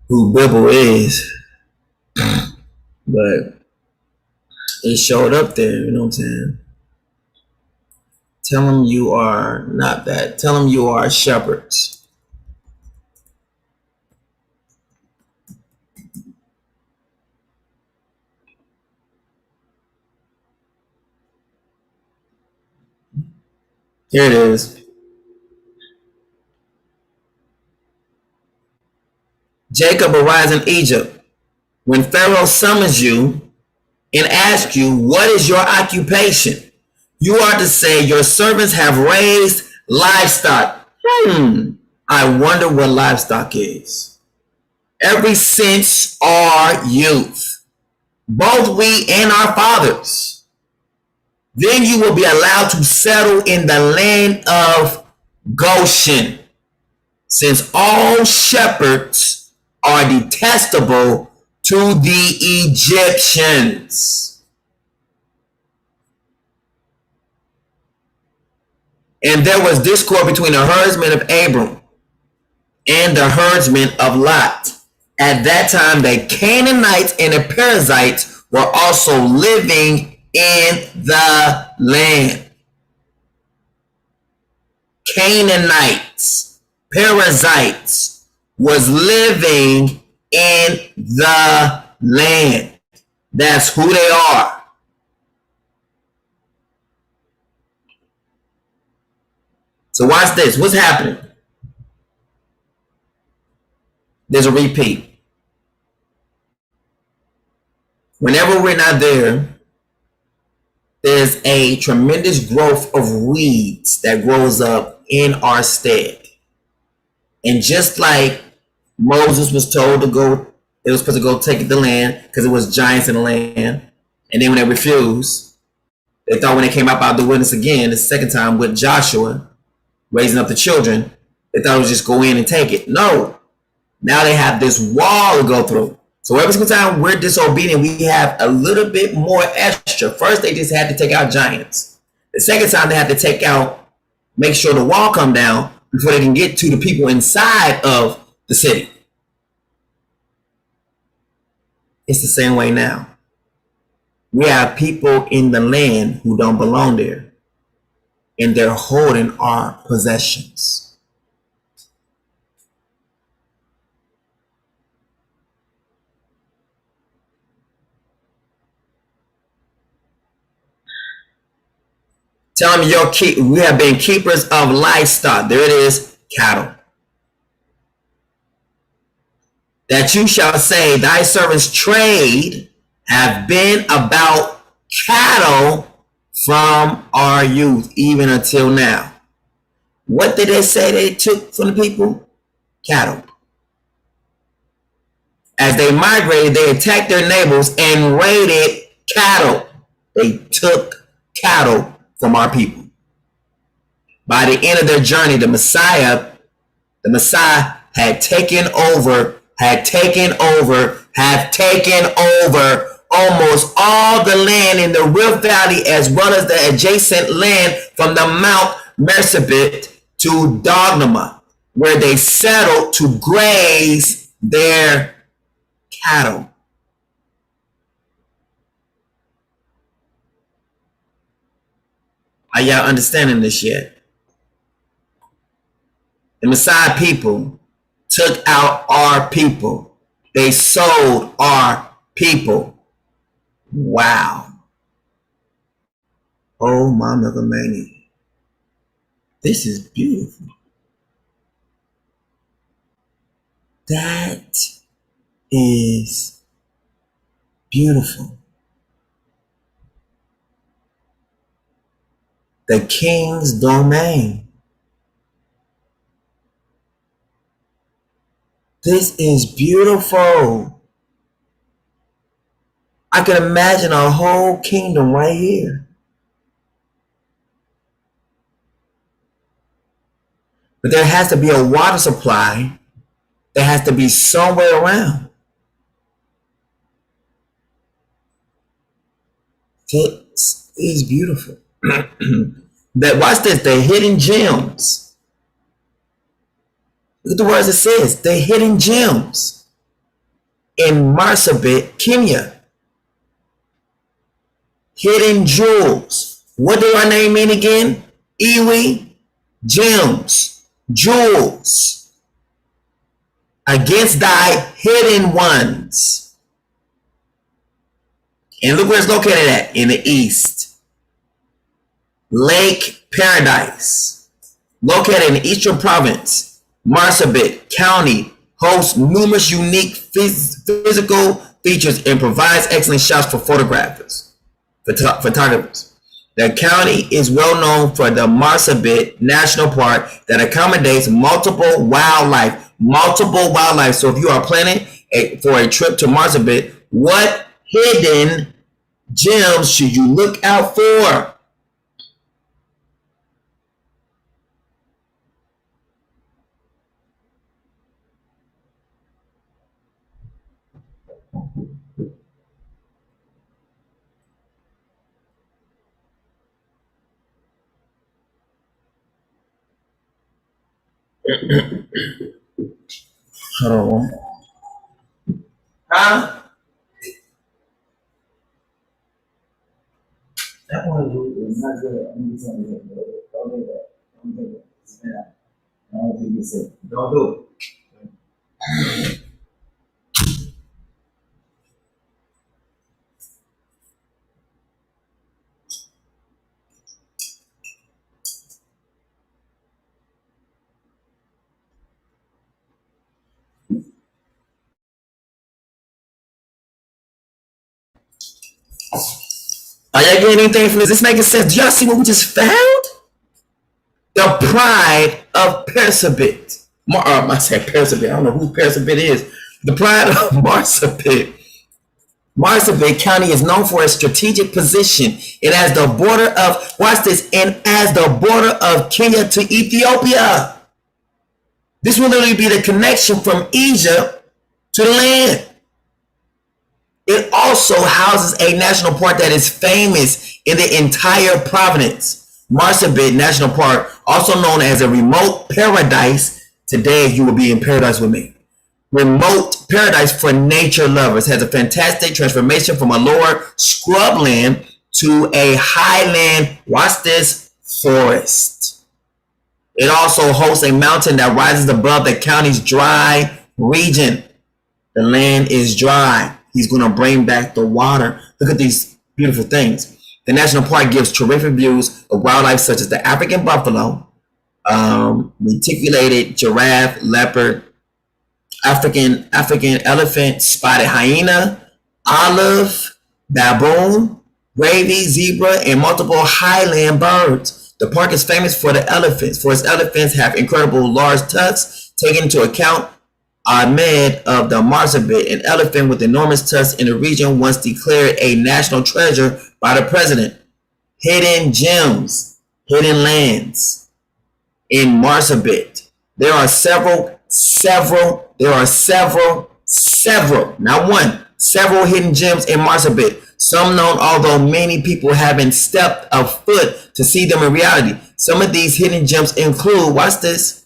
who Bible is. But it showed up there. You know what I'm saying? Tell them you are not that. Tell them you are shepherds. Here it is. Jacob arrives in Egypt. When Pharaoh summons you and asks you, what is your occupation? You are to say, your servants have raised livestock. I wonder what livestock is. Ever since our youth, both we and our fathers. Then you will be allowed to settle in the land of Goshen, since all shepherds are detestable to the Egyptians. And there was discord between the herdsmen of Abram and the herdsmen of Lot. At that time, the Canaanites and the Perizzites were also living in the land. Canaanites, Perizzites was living in the land. That's who they are. So watch this. What's happening? There's a repeat. Whenever we're not there, there's a tremendous growth of weeds that grows up in our stead. And just like Moses was told to go, they were supposed to go take the land because it was giants in the land. And then when they refused, they thought when they came up out of the wilderness again, the second time with Joshua, raising up the children, they thought it was just go in and take it. No. Now they have this wall to go through. So every single time we're disobedient, we have a little bit more extra. First, they just had to take out giants. The second time, they had to make sure the wall come down before they can get to the people inside of the city. It's the same way now. We have people in the land who don't belong there, and they're holding our possessions. Tell them we have been keepers of livestock. There it is, cattle. That you shall say, thy servants' trade have been about cattle from our youth, even until now. What did they say they took from the people? Cattle. As they migrated, they attacked their neighbors and raided cattle. They took cattle from our people. By the end of their journey, the Messiah had taken over almost all the land in the Rift Valley, as well as the adjacent land from the Mount Musiq to Dogma, where they settled to graze their cattle. Are y'all understanding this yet? The Messiah people took out our people. They sold our people. Wow. Oh, my megalomania. This is beautiful. That is beautiful. The king's domain. This is beautiful. I can imagine a whole kingdom right here. But there has to be a water supply that has to be somewhere around. This is beautiful. Watch this, the hidden gems. Look at the words it says, the hidden gems in Musiq, Kenya. Hidden jewels. What do our name mean again? Iwi, gems, jewels. Against thy hidden ones. And look where it's located at, in the east. Lake Paradise, located in the Eastern Province. Musiq County hosts numerous unique physical features and provides excellent shots for photographers. The county is well known for the Musiq National Park that accommodates multiple wildlife. So if you are planning for a trip to Musiq, what hidden gems should you look out for? Hold on. Huh? That one is not good. I'm just saying that. Don't do that. Don't do that. I don't think it's it. Don't do it. Are y'all getting anything from this? This making sense? Do y'all see what we just found? The pride of Persabit. I said Persabit. I don't know who Persabit is. The pride of Musiq. Musiq County is known for its strategic position. It has the border of, watch this, and as the border of Kenya to Ethiopia. This will literally be the connection from Egypt to the land. It also houses a national park that is famous in the entire province. Musiq National Park, also known as a remote paradise. Today you will be in paradise with me. Remote paradise for nature lovers, has a fantastic transformation from a lower scrubland to a highland, watch this, forest. It also hosts a mountain that rises above the county's dry region. The land is dry. He's going to bring back the water. Look at these beautiful things. The national park gives terrific views of wildlife such as the African buffalo, reticulated giraffe, leopard, African elephant, spotted hyena, olive, baboon, gravy, zebra, and multiple highland birds. The park is famous for the elephants, for its elephants have incredible large tusks. Taking into account Ahmed of the Marsabit, an elephant with enormous tusks in the region, once declared a national treasure by the president. Hidden gems, hidden lands in Marsabit. There are several, not one, several hidden gems in Marsabit. Some known, although many people haven't stepped a foot to see them in reality. Some of these hidden gems include, watch this,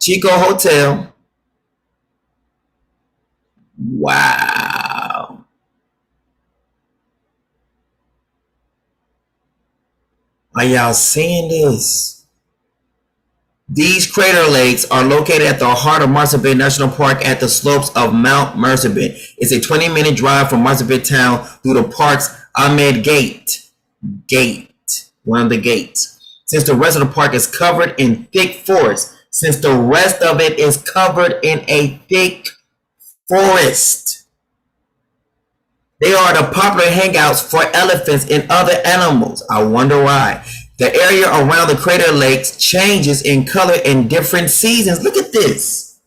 Chico Hotel. Wow. Are y'all seeing this? These crater lakes are located at the heart of Marsabit National Park at the slopes of Mount Marsabit. It's a 20-minute drive from Marsabit town through the park's Ahmed Gate, one of the gates. Since the rest of the park is covered in thick forest, they are the popular hangouts for elephants and other animals. I wonder why. The area around the crater lakes changes in color in different seasons. Look at this.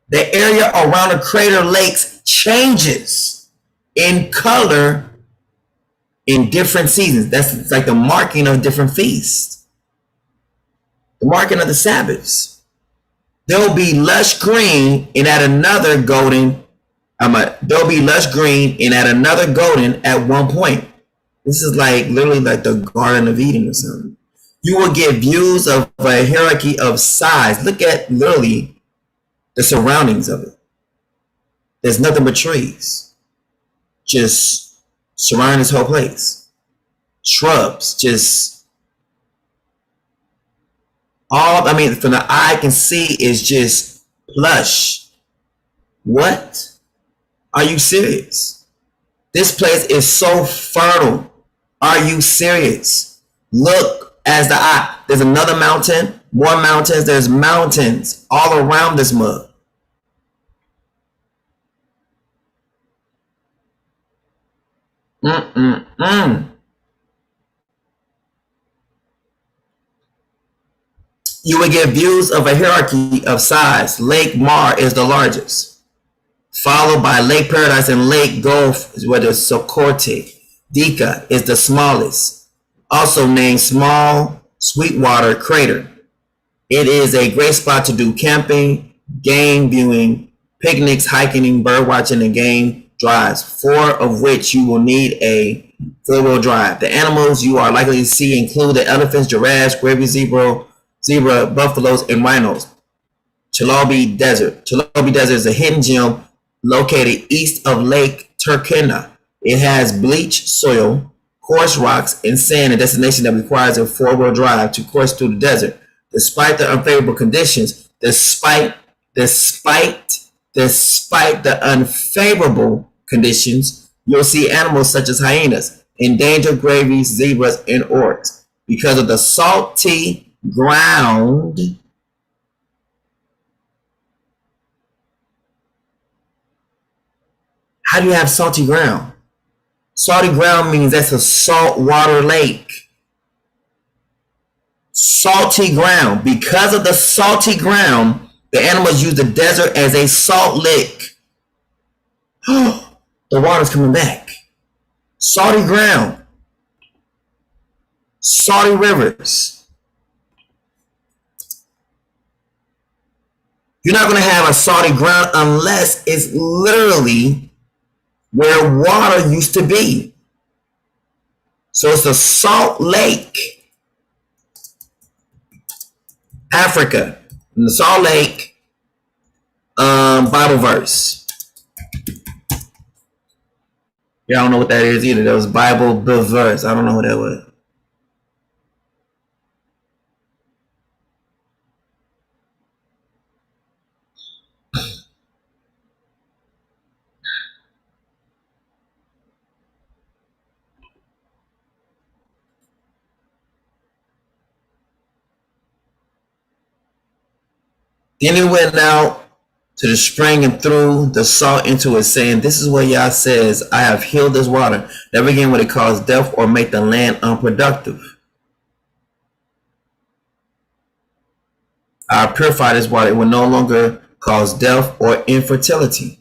The area around the crater lakes changes in color in different seasons. That's like the marking of different feasts. The marking of the Sabbaths. There'll be lush green and at another golden there'll be lush green and at another golden at one point. This is like literally like the Garden of Eden or something. You will get views of a hierarchy of size. Look at literally the surroundings of it. There's nothing but trees just surrounding this whole place. Shrubs, just from the eye can see is just plush. What? Are you serious? This place is so fertile. Are you serious? Look as the eye. There's another mountain, more mountains. There's mountains all around this mud. You will get views of a hierarchy of size. Lake Mar is the largest, followed by Lake Paradise and Lake Gulf, where the Sokote. Dika is the smallest, also named Small Sweetwater Crater. It is a great spot to do camping, game viewing, picnics, hiking, bird watching, and game drives, 4 of which you will need a 4-wheel drive. The animals you are likely to see include the elephants, giraffes, gravy zebra, buffaloes, and rhinos. Chalabi Desert. Chalabi Desert is a hidden gem located east of Lake Turkana. It has bleached soil, coarse rocks, and sand, a destination that requires a 4-wheel drive to course through the desert. Despite the unfavorable conditions, despite the unfavorable conditions, you'll see animals such as hyenas, endangered gravies, zebras, and orcs. Because of the salty ground, how do you have salty ground? Salty ground means that's a saltwater lake. Salty ground. Because of the salty ground, the animals use the desert as a salt lick. The water's coming back. Salty ground. Salty rivers. You're not going to have a salty ground unless it's literally where water used to be. So it's a salt lake. Africa. And the Salt Lake Bible verse. Y'all don't know what that is either. That was Bible verse. I don't know what that was. Then he went out to the spring and threw the salt into it, saying, this is what Yah says, I have healed this water. Never again will it cause death or make the land unproductive. I purify this water. It will no longer cause death or infertility.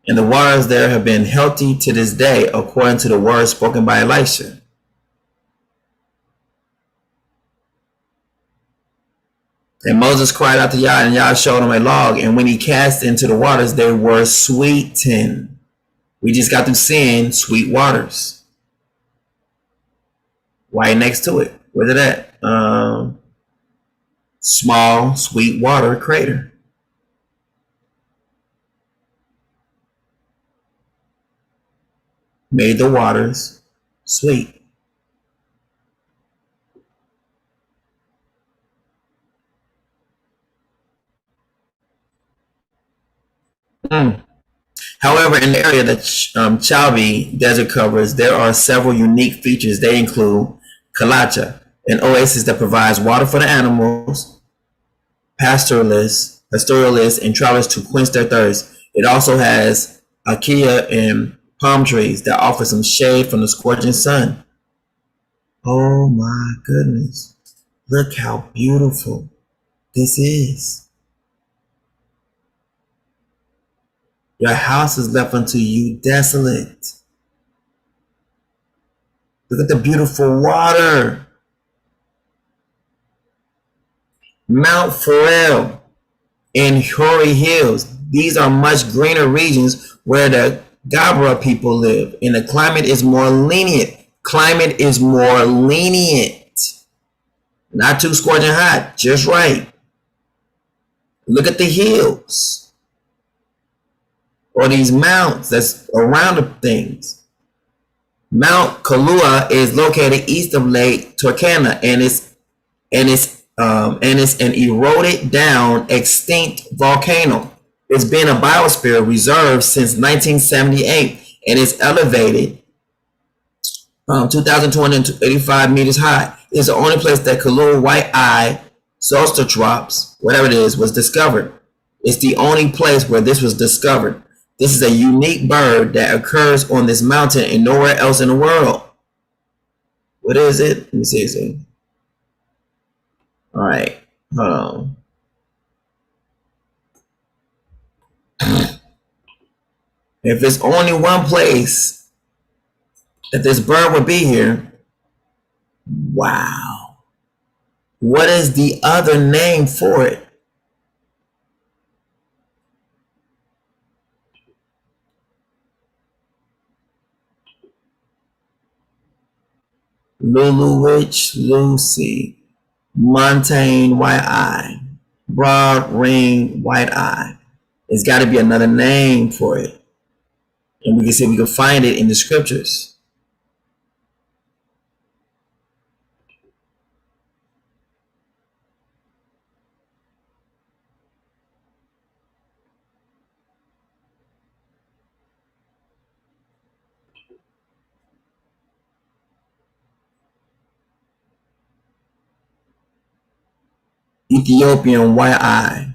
And the waters there have been healthy to this day, according to the words spoken by Elisha. And Moses cried out to Yah, and Yah showed him a log. And when he cast into the waters, they were sweetened. We just got through seeing sweet waters. Right next to it. Where's it at? Small, sweet water crater. Made the waters sweet. However, in the area that Chalbi desert covers, there are several unique features. They include Kalacha, an oasis that provides water for the animals, pastoralists, and travelers to quench their thirst. It also has acacia and palm trees that offer some shade from the scorching sun. Oh my goodness. Look how beautiful this is. Your house is left unto you desolate. Look at the beautiful water. Mount Pharrell and Hori Hills. These are much greener regions where the Gabra people live, and the climate is more lenient. Not too scorching hot, just right. Look at the hills, or these mounts that's around the things. Mount Kalua is located east of Lake Turkana, and it's an eroded down extinct volcano. It's been a biosphere reserve since 1978, and it's elevated 2,285 meters high. It's the only place that Kalua white-eye Zostertrops, whatever it is, was discovered. It's the only place where this was discovered. This is a unique bird that occurs on this mountain and nowhere else in the world. What is it? Let me see. All right, hold on. If it's only one place that this bird would be here, wow. What is the other name for it? Lulu Witch, Lucy, Montane White Eye, Broad Ring White Eye. There's got to be another name for it. And we can see if we can find it in the scriptures. Ethiopian white eye.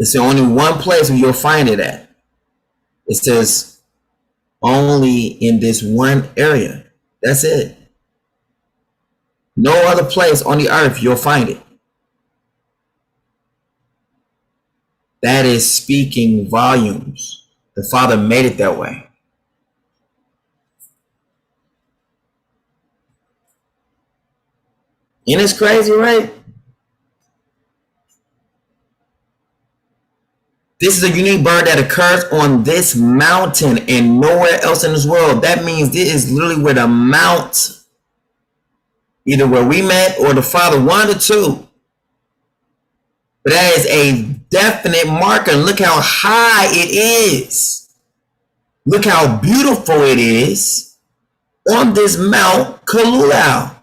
It's the only one place where you'll find it at. It says only in this one area. That's it. No other place on the earth you'll find it. That is speaking volumes. The Father made it that way. And it's crazy, right? This is a unique bird that occurs on this mountain and nowhere else in this world. That means this is literally where the mount, either where we met or the Father wanted to. But that is a definite marker. Look how high it is. Look how beautiful it is on this Mount Kalula.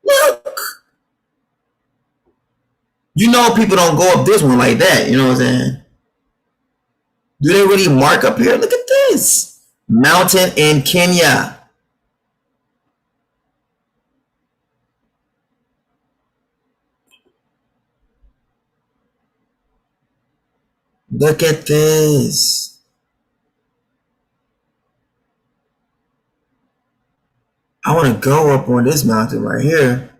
Look. You know people don't go up this one like that. You know what I'm saying? Do they really mark up here? Look at this. Mountain in Kenya. Look at this. I want to go up on this mountain right here.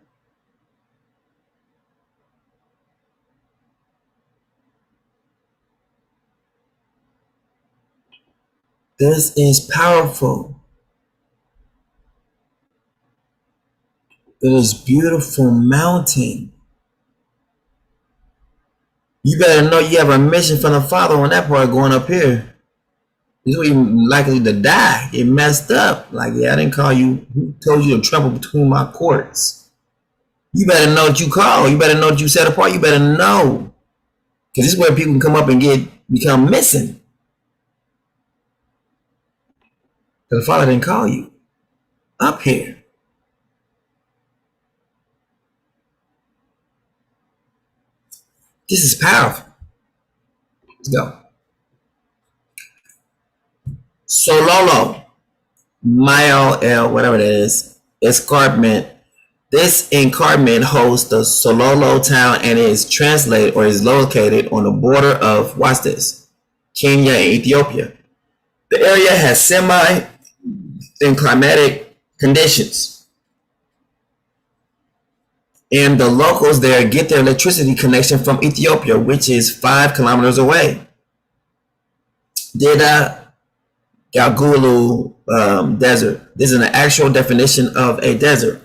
This is powerful. It is beautiful mountain. You better know you have a mission from the Father on that part going up here. You're likely to die. Get messed up. Like, yeah, I didn't call you. Who told you to trample between my courts? You better know what you call. You better know what you set apart. You better know. Because this is where people can come up and become missing. Because the Father didn't call you up here. This is powerful. Let's go. Sololo, Mile L, whatever it is, escarpment. This escarpment hosts the Sololo town and is translated or is located on the border of, watch this, Kenya and Ethiopia. The area has semi-climatic conditions, and the locals there get their electricity connection from Ethiopia, which is 5 kilometers away. Dida Galgulu desert. This is an actual definition of a desert.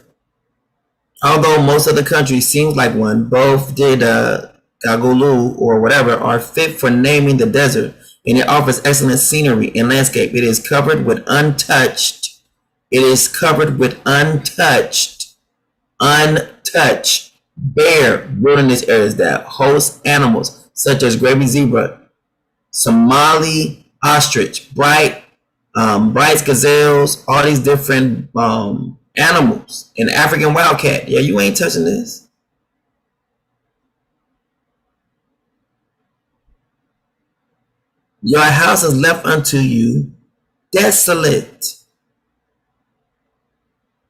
Although most of the country seems like one, both Dida Galgulu or whatever are fit for naming the desert, and it offers excellent scenery and landscape. It is covered with untouched. Bare wilderness areas that host animals such as gravy zebra, Somali ostrich, bright gazelles, all these different animals, and African wildcat. Yeah, you ain't touching this. Your house is left unto you desolate.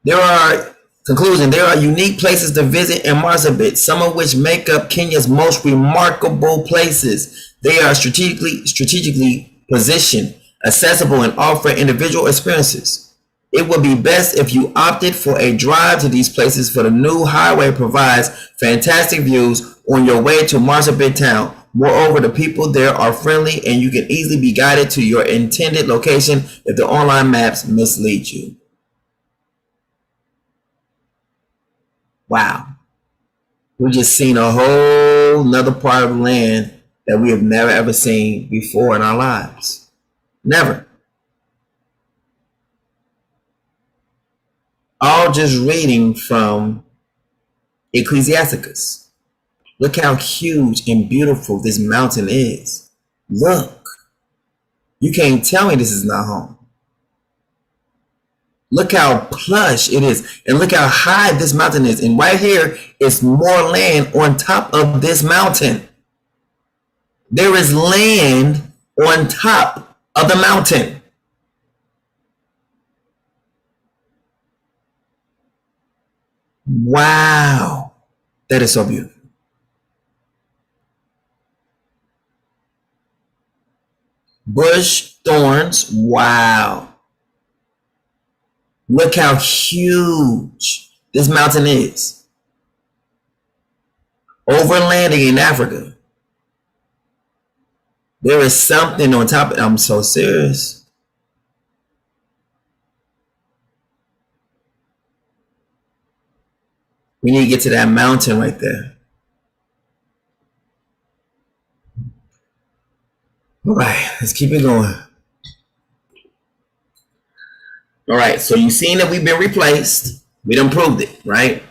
There are unique places to visit in Marsabit, some of which make up Kenya's most remarkable places. They are strategically positioned, accessible, and offer individual experiences. It would be best if you opted for a drive to these places, for the new highway provides fantastic views on your way to Marsabit town. Moreover, the people there are friendly and you can easily be guided to your intended location if the online maps mislead you. Wow. We just seen a whole nother part of the land that we have never ever seen before in our lives. Never. All just reading from Ecclesiasticus. Look how huge and beautiful this mountain is. Look. You can't tell me this is not home. Look how plush it is. And look how high this mountain is. And right here is more land on top of this mountain. There is land on top of the mountain. Wow. That is so beautiful. Bush thorns. Wow. Look how huge this mountain is. Overlanding in Africa. There is something on top of it. I'm so serious. We need to get to that mountain right there. All right, let's keep it going. All right, so you've seen that we've been replaced. We done proved it, right?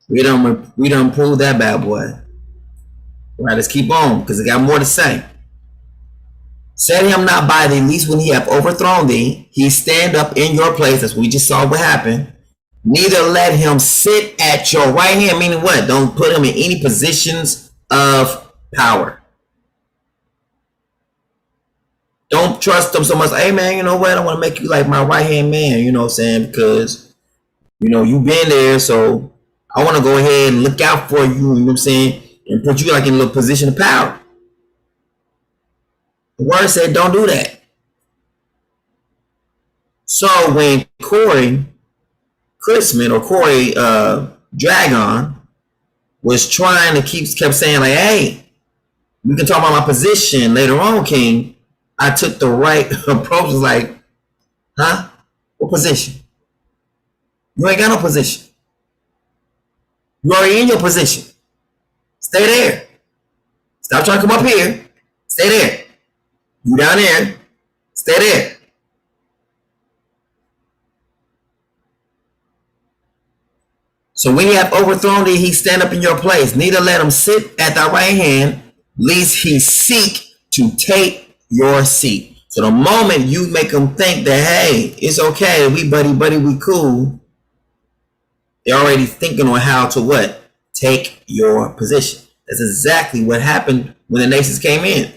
We done proved that bad boy. All right, let's keep on because I got more to say. Set him not by thee, least when he have overthrown thee, he stand up in your place, as we just saw what happened. Neither let him sit at your right hand, meaning what? Don't put him in any positions of power. Don't trust them so much. Hey man, you know what? I want to make you like my right hand man. You know what I'm saying? Because you've been there, so I want to go ahead and look out for you. You know what I'm saying? And put you like in a little position of power. The word said don't do that. So when Corey Chrisman or Corey Dragon was trying to kept saying like, hey, we can talk about my position later on, King. I took the right approach. Was like, huh? What position? You ain't got no position. You already in your position. Stay there. Stop trying to come up here. Stay there. You down there. Stay there. So when you have overthrown thee, he stand up in your place. Neither let him sit at thy right hand, lest he seek to take your seat. So the moment you make them think that, hey, it's okay, we buddy, we cool, they're already thinking on how to what? Take your position. That's exactly what happened when the nations came in.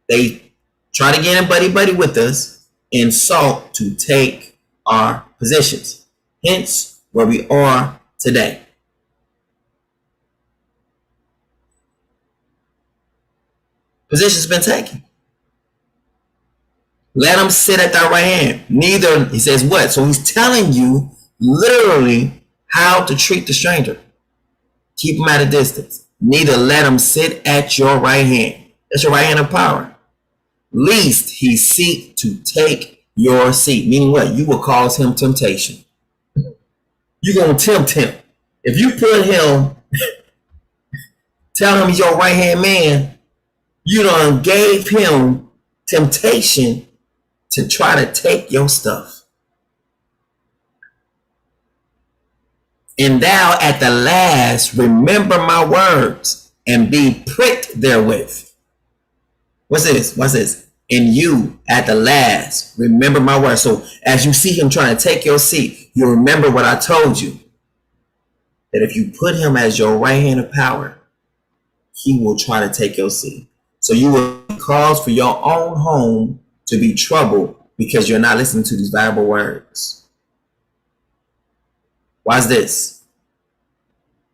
They tried to get in buddy with us and sought to take our positions. Hence, where we are today. Position's been taken. Let him sit at thy right hand. Neither, he says what? So he's telling you literally how to treat the stranger. Keep him at a distance. Neither let him sit at your right hand. That's your right hand of power. Least he seek to take your seat. Meaning what? You will cause him temptation. You're going to tempt him. If you put him, tell him he's your right hand man, you done gave him temptation to try to take your stuff. And thou at the last remember my words and be pricked therewith. What's this? What's this? And you at the last remember my words. So as you see him trying to take your seat, you remember what I told you. That if you put him as your right hand of power, he will try to take your seat. So you will cause for your own home to be troubled because you're not listening to these Bible words. Why is this?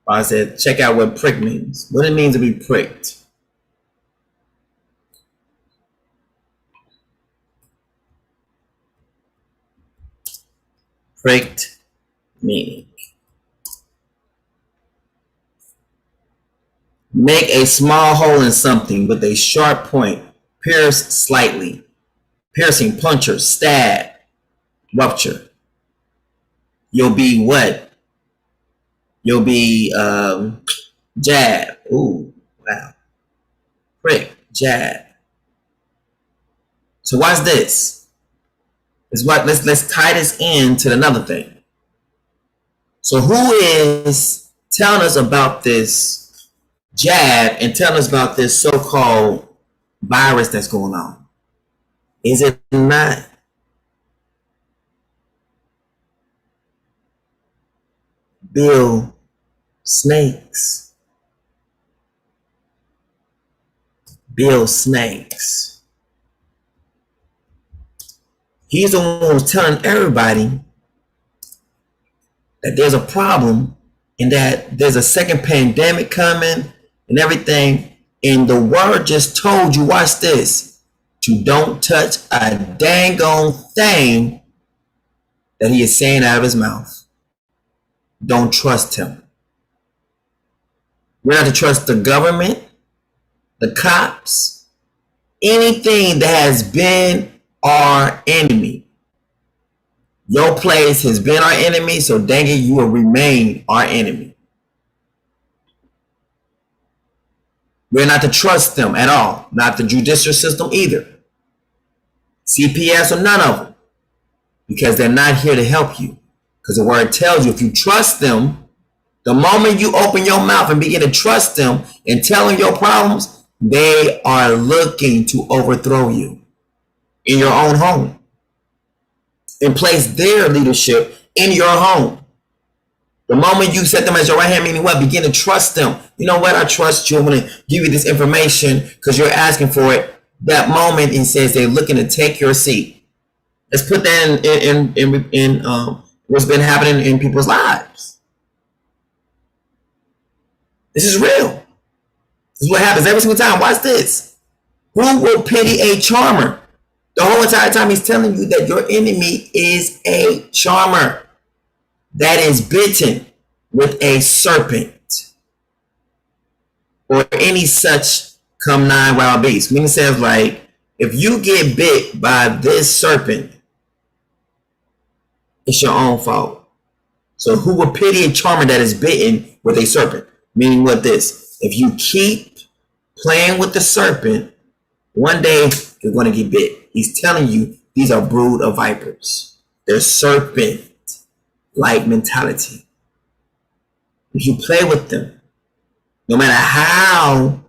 Well, I said, check out what prick means. What it means to be pricked. Pricked meaning. Make a small hole in something with a sharp point. Pierce slightly. Piercing, puncture, stab, rupture. You'll be what? You'll be jab. Ooh, wow. Prick, jab. So what's this? Is what let's tie this into another thing. So who is telling us about this jab and telling us about this so-called virus that's going on? Is it not Bill Snakes? Bill Snakes. He's the one who's telling everybody that there's a problem and that there's a second pandemic coming and everything. And the word just told you, watch this, to don't touch a dang on thing that he is saying out of his mouth. Don't trust him. We're not to trust the government, the cops, anything that has been our enemy. Your place has been our enemy, so dang it, you will remain our enemy. We're not to trust them at all. Not the judicial system either. CPS or none of them. Because they're not here to help you. Because the word tells you if you trust them, the moment you open your mouth and begin to trust them and tell them your problems, they are looking to overthrow you in your own home and place their leadership in your home. The moment you set them as your right hand, meaning what? Begin to trust them. You know what? I trust you. I'm going to give you this information because you're asking for it. That moment, it says they're looking to take your seat. Let's put that in what's been happening in people's lives. This is real. This is what happens every single time. Watch this. Who will pity a charmer? The whole entire time he's telling you that your enemy is a charmer that is bitten with a serpent or any such come nigh wild beast. Meaning says like, if you get bit by this serpent, it's your own fault. So who will pity a charmer that is bitten with a serpent? Meaning what this? If you keep playing with the serpent, one day you're going to get bit. He's telling you these are brood of vipers. They're serpent-like mentality. If you play with them, no matter how,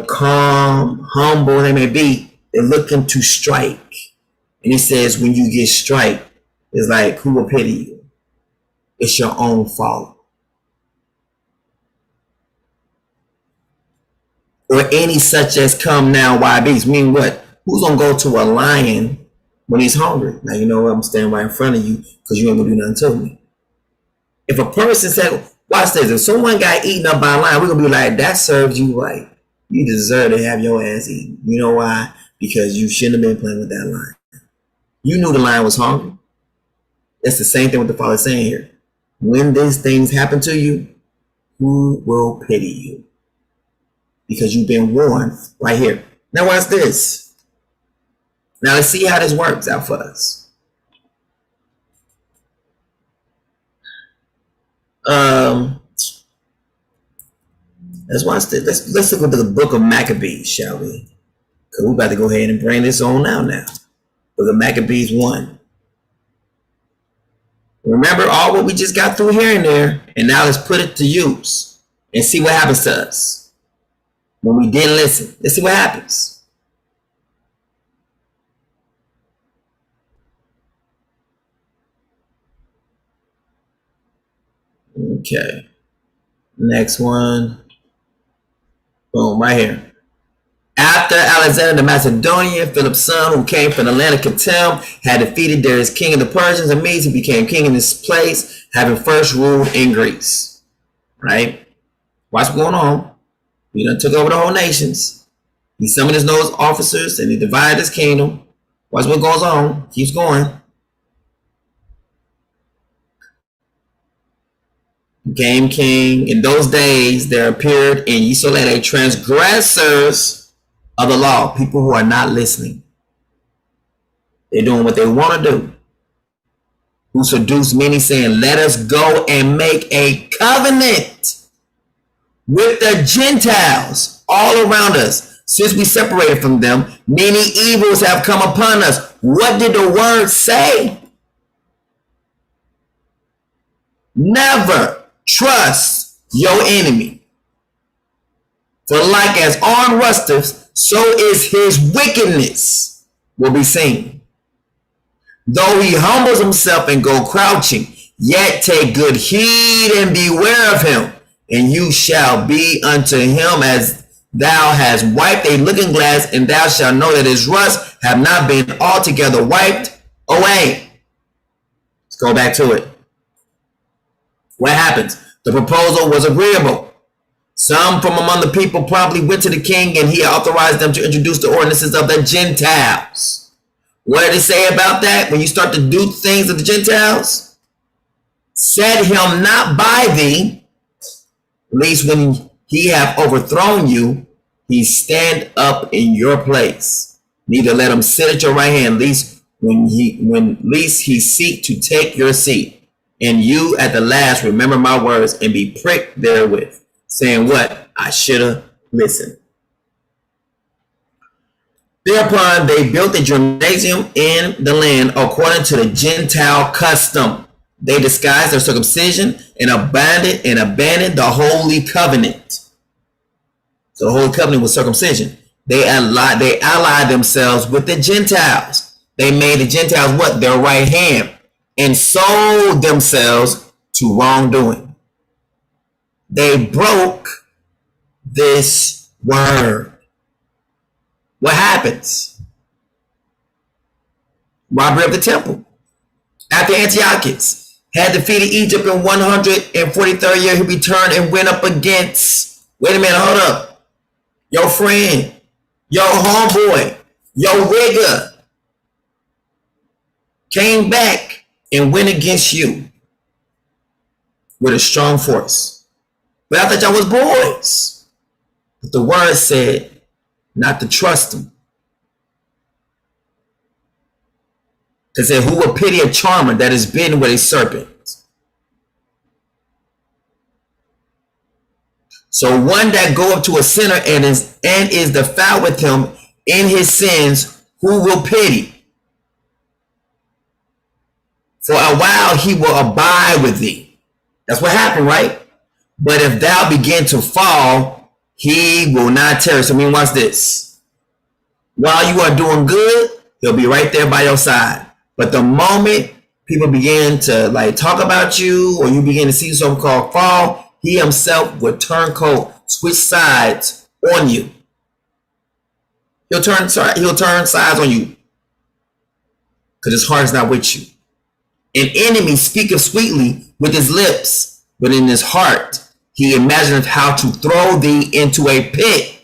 calm, humble they may be, they're looking to strike. And he says, when you get strike, it's like, who will pity you? It's your own fault. Or any such as come now wild beast. Meaning what? Who's going to go to a lion when he's hungry? Now, you know what? I'm standing right in front of you because you ain't going to do nothing to me. If a person said, watch this, if someone got eaten up by a lion, we're going to be like, that serves you right. You deserve to have your ass eaten. You know why? Because you shouldn't have been playing with that lion. You knew the lion was hungry. That's the same thing what the Father's saying here. When these things happen to you, who will pity you? Because you've been warned right here. Now watch this. Now let's see how this works out for us. Let's watch this. Let's look at the book of Maccabees, shall we? Because we're about to go ahead and bring this on now. Book of Maccabees 1. Remember all what we just got through here and there, and now let's put it to use and see what happens to us when we didn't listen. Let's see what happens. Okay. Next one. Boom, right here. After Alexander the Macedonian, Philip's son, who came from the land of Kittim, had defeated Darius, king of the Persians and Medes, he became king in this place, having first ruled in Greece. Right? Watch what's going on. He done took over the whole nations. He summoned his nose officers and he divided his kingdom. Watch what goes on. Keeps going. Became king. In those days, there appeared in Yisrael transgressors of the law, people who are not listening. They're doing what they want to do. Who seduced many, saying, let us go and make a covenant with the Gentiles all around us. Since we separated from them, many evils have come upon us. What did the word say? Never trust your enemy. For like as armed rusters, so is his wickedness will be seen. Though he humbles himself and go crouching, yet take good heed and beware of him, and you shall be unto him as thou hast wiped a looking glass, and thou shalt know that his rust have not been altogether wiped away. Let's go back to it. What happens? The proposal was agreeable. Some from among the people promptly went to the king, and he authorized them to introduce the ordinances of the Gentiles. What did it say about that? When you start to do things of the Gentiles, set him not by thee, lest when he have overthrown you, he stand up in your place. Neither let him sit at your right hand, lest he seek to take your seat. And you at the last remember my words and be pricked therewith, saying what? I should have listened. Thereupon they built a gymnasium in the land according to the Gentile custom. They disguised their circumcision and abandoned the holy covenant. So the holy covenant was circumcision. They allied themselves with the Gentiles. They made the Gentiles what? Their right hand. And sold themselves to wrongdoing. They broke this word. What happens? Robbery of the temple. After Antiochus had defeated Egypt in 143rd year, he returned and went up against, wait a minute, hold up, your friend Your homeboy, your rigger came back and went against you with a strong force. But I thought y'all was boys. But the word said not to trust him. Because it said, who will pity a charmer that is bitten with a serpent? So one that go up to a sinner and is defiled with him in his sins, who will pity? For a while he will abide with thee. That's what happened, right? But if thou begin to fall, he will not tarry. So I mean, watch this. While you are doing good, he'll be right there by your side. But the moment people begin to like talk about you, or you begin to see something called fall, he himself will turn cold, switch sides on you. He'll turn sides on you because his heart is not with you. An enemy speaketh sweetly with his lips, but in his heart he imagineth how to throw thee into a pit.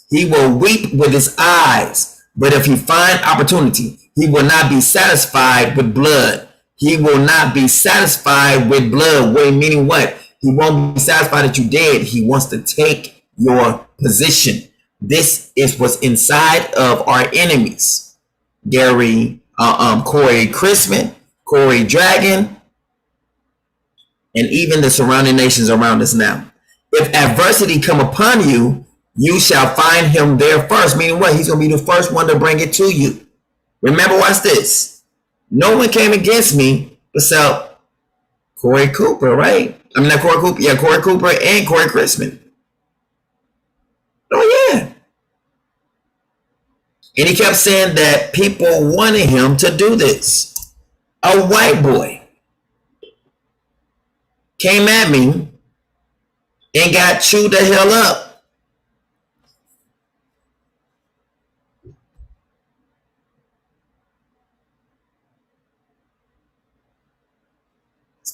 He will weep with his eyes, but if he find opportunity, he will not be satisfied with blood. He will not be satisfied with blood. Wait, meaning what? He won't be satisfied that you dead. He wants to take your position. This is what's inside of our enemies. Gary, Corey Chrisman, Corey Dragon, and even the surrounding nations around us now. If adversity come upon you, you shall find him there first. Meaning what? He's going to be the first one to bring it to you. Remember, watch this. No one came against me except Corey Cooper, right? I mean, not Corey Cooper. Yeah, Corey Cooper and Corey Chrisman. Oh, yeah. And he kept saying that people wanted him to do this. A white boy came at me and got chewed the hell up.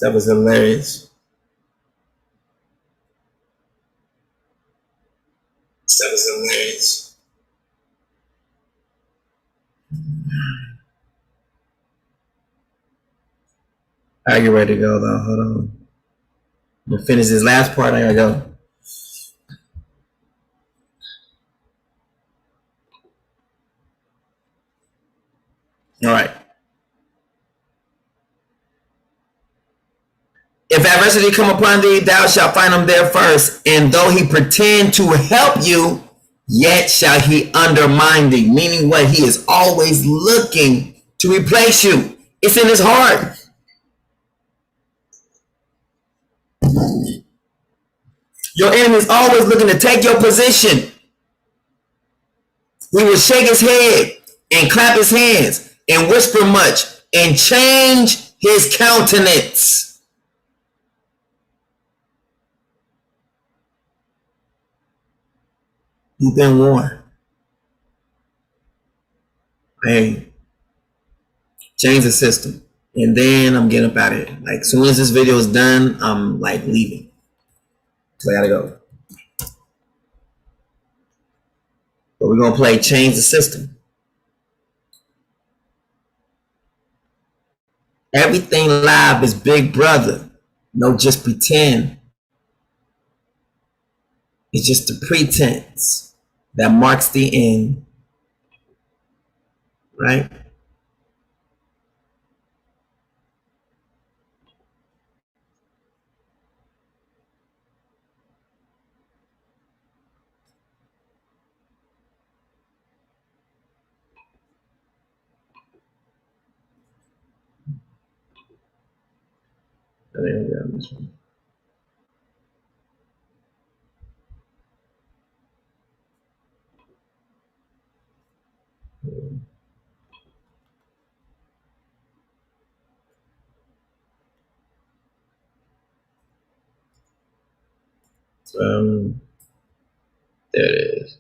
That was hilarious. That was hilarious. I get ready to go though. Hold on. I'm gonna finish this last part. I gotta go. All right. If adversity come upon thee, thou shalt find him there first. And though he pretend to help you, yet shall he undermine thee. Meaning what? He is always looking to replace you. It's in his heart. Your enemy is always looking to take your position. He will shake his head and clap his hands and whisper much and change his countenance. You've been warned. Hey, change the system. And then I'm getting up out of here. Like, as soon as this video is done, I'm like leaving. So I gotta go. But we're gonna play change the system. Everything live is Big Brother. No, just pretend. It's just the pretense that marks the end. Right? There we go. This one. There it is.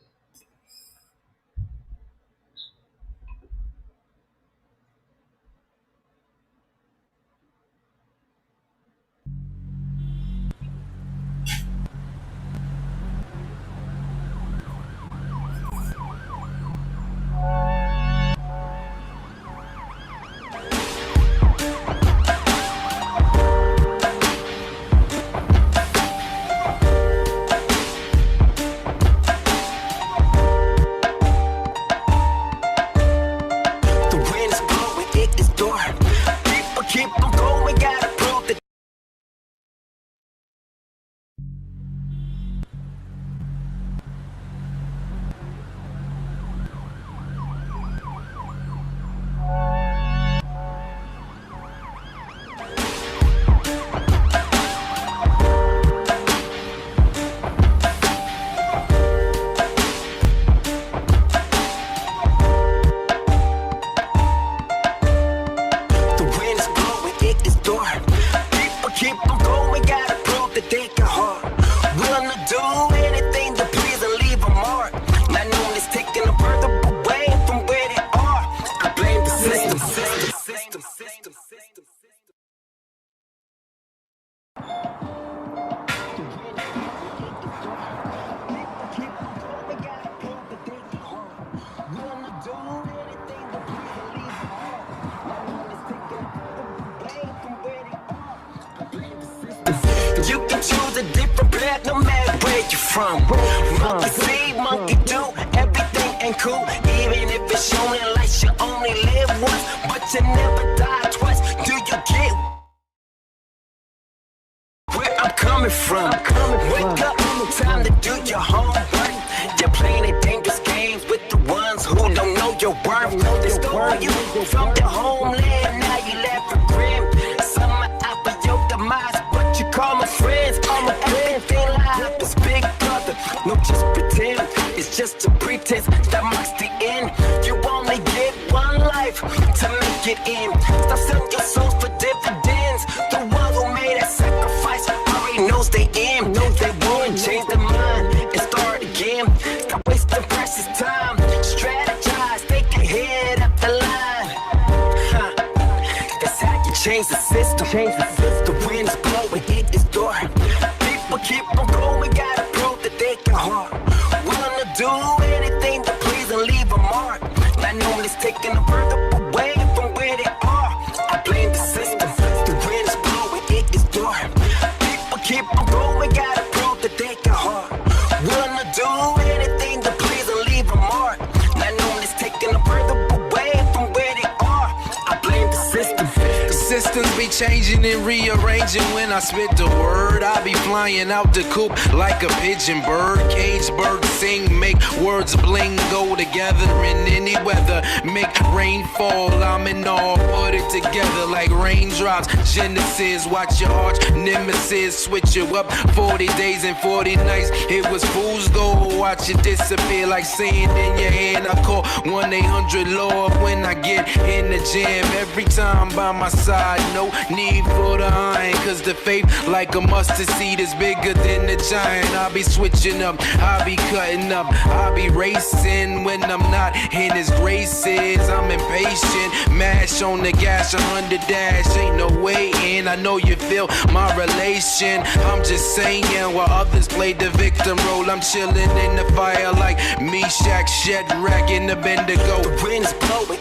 You can choose a different path no matter where you're from. Monkey see, monkey do, everything ain't cool. Even if it's showing like you only live once, but you never die twice. Do you get where I'm coming from? Wake up, time to do your homework. You're playing the dangerous games with the ones who don't know your worth. They stole you from the homeland, now you left for grim. Some are out for your demise, but you call my friends. Everything life is big brother, no just pretend. It's just a pretense that marks the end. You only get one life to make it in. Stop selling your souls for dividends. The one who made that sacrifice already knows they end. They won't change their mind and start again. Stop wasting precious time. Strategize, take a head up the line. That's how you change the system. The wind's blowing, hit this door. People keep on going, gotta prove that they can hard. Willing to do anything to please and leave a mark. Not knowing it's taking them further away from where they are. I blame the system. The wind's blowing, hit this door. People keep on going, gotta prove that they can hard. Willing to do anything to please and leave a mark. Not knowing it's taking them further away from where they are. I blame the system. Systems be changing and rearranging. When I spit the word, I be flying out the coop like a pigeon bird. Cage bird sing, make words bling, go together in any weather. Make rain fall, I'm in awe, put it together like raindrops. Genesis, watch your arch nemesis, switch you up 40 days and 40 nights. It was fool's gold, watch it disappear like sand in your hand. I call 1-800-LORD when I get in the jam. Every time by my side, no need for the iron, cause the faith like a mustard seed is bigger than the giant. I be switching up, I be cutting up, I be racing when I'm not in his graces. I'm impatient, mash on the gas, 100 dash, ain't no way in. I know you feel my relation, I'm just saying, while others play the victim role, I'm chilling in the fire like Musiq, Shadrach, and Abednego. The wind's blowing,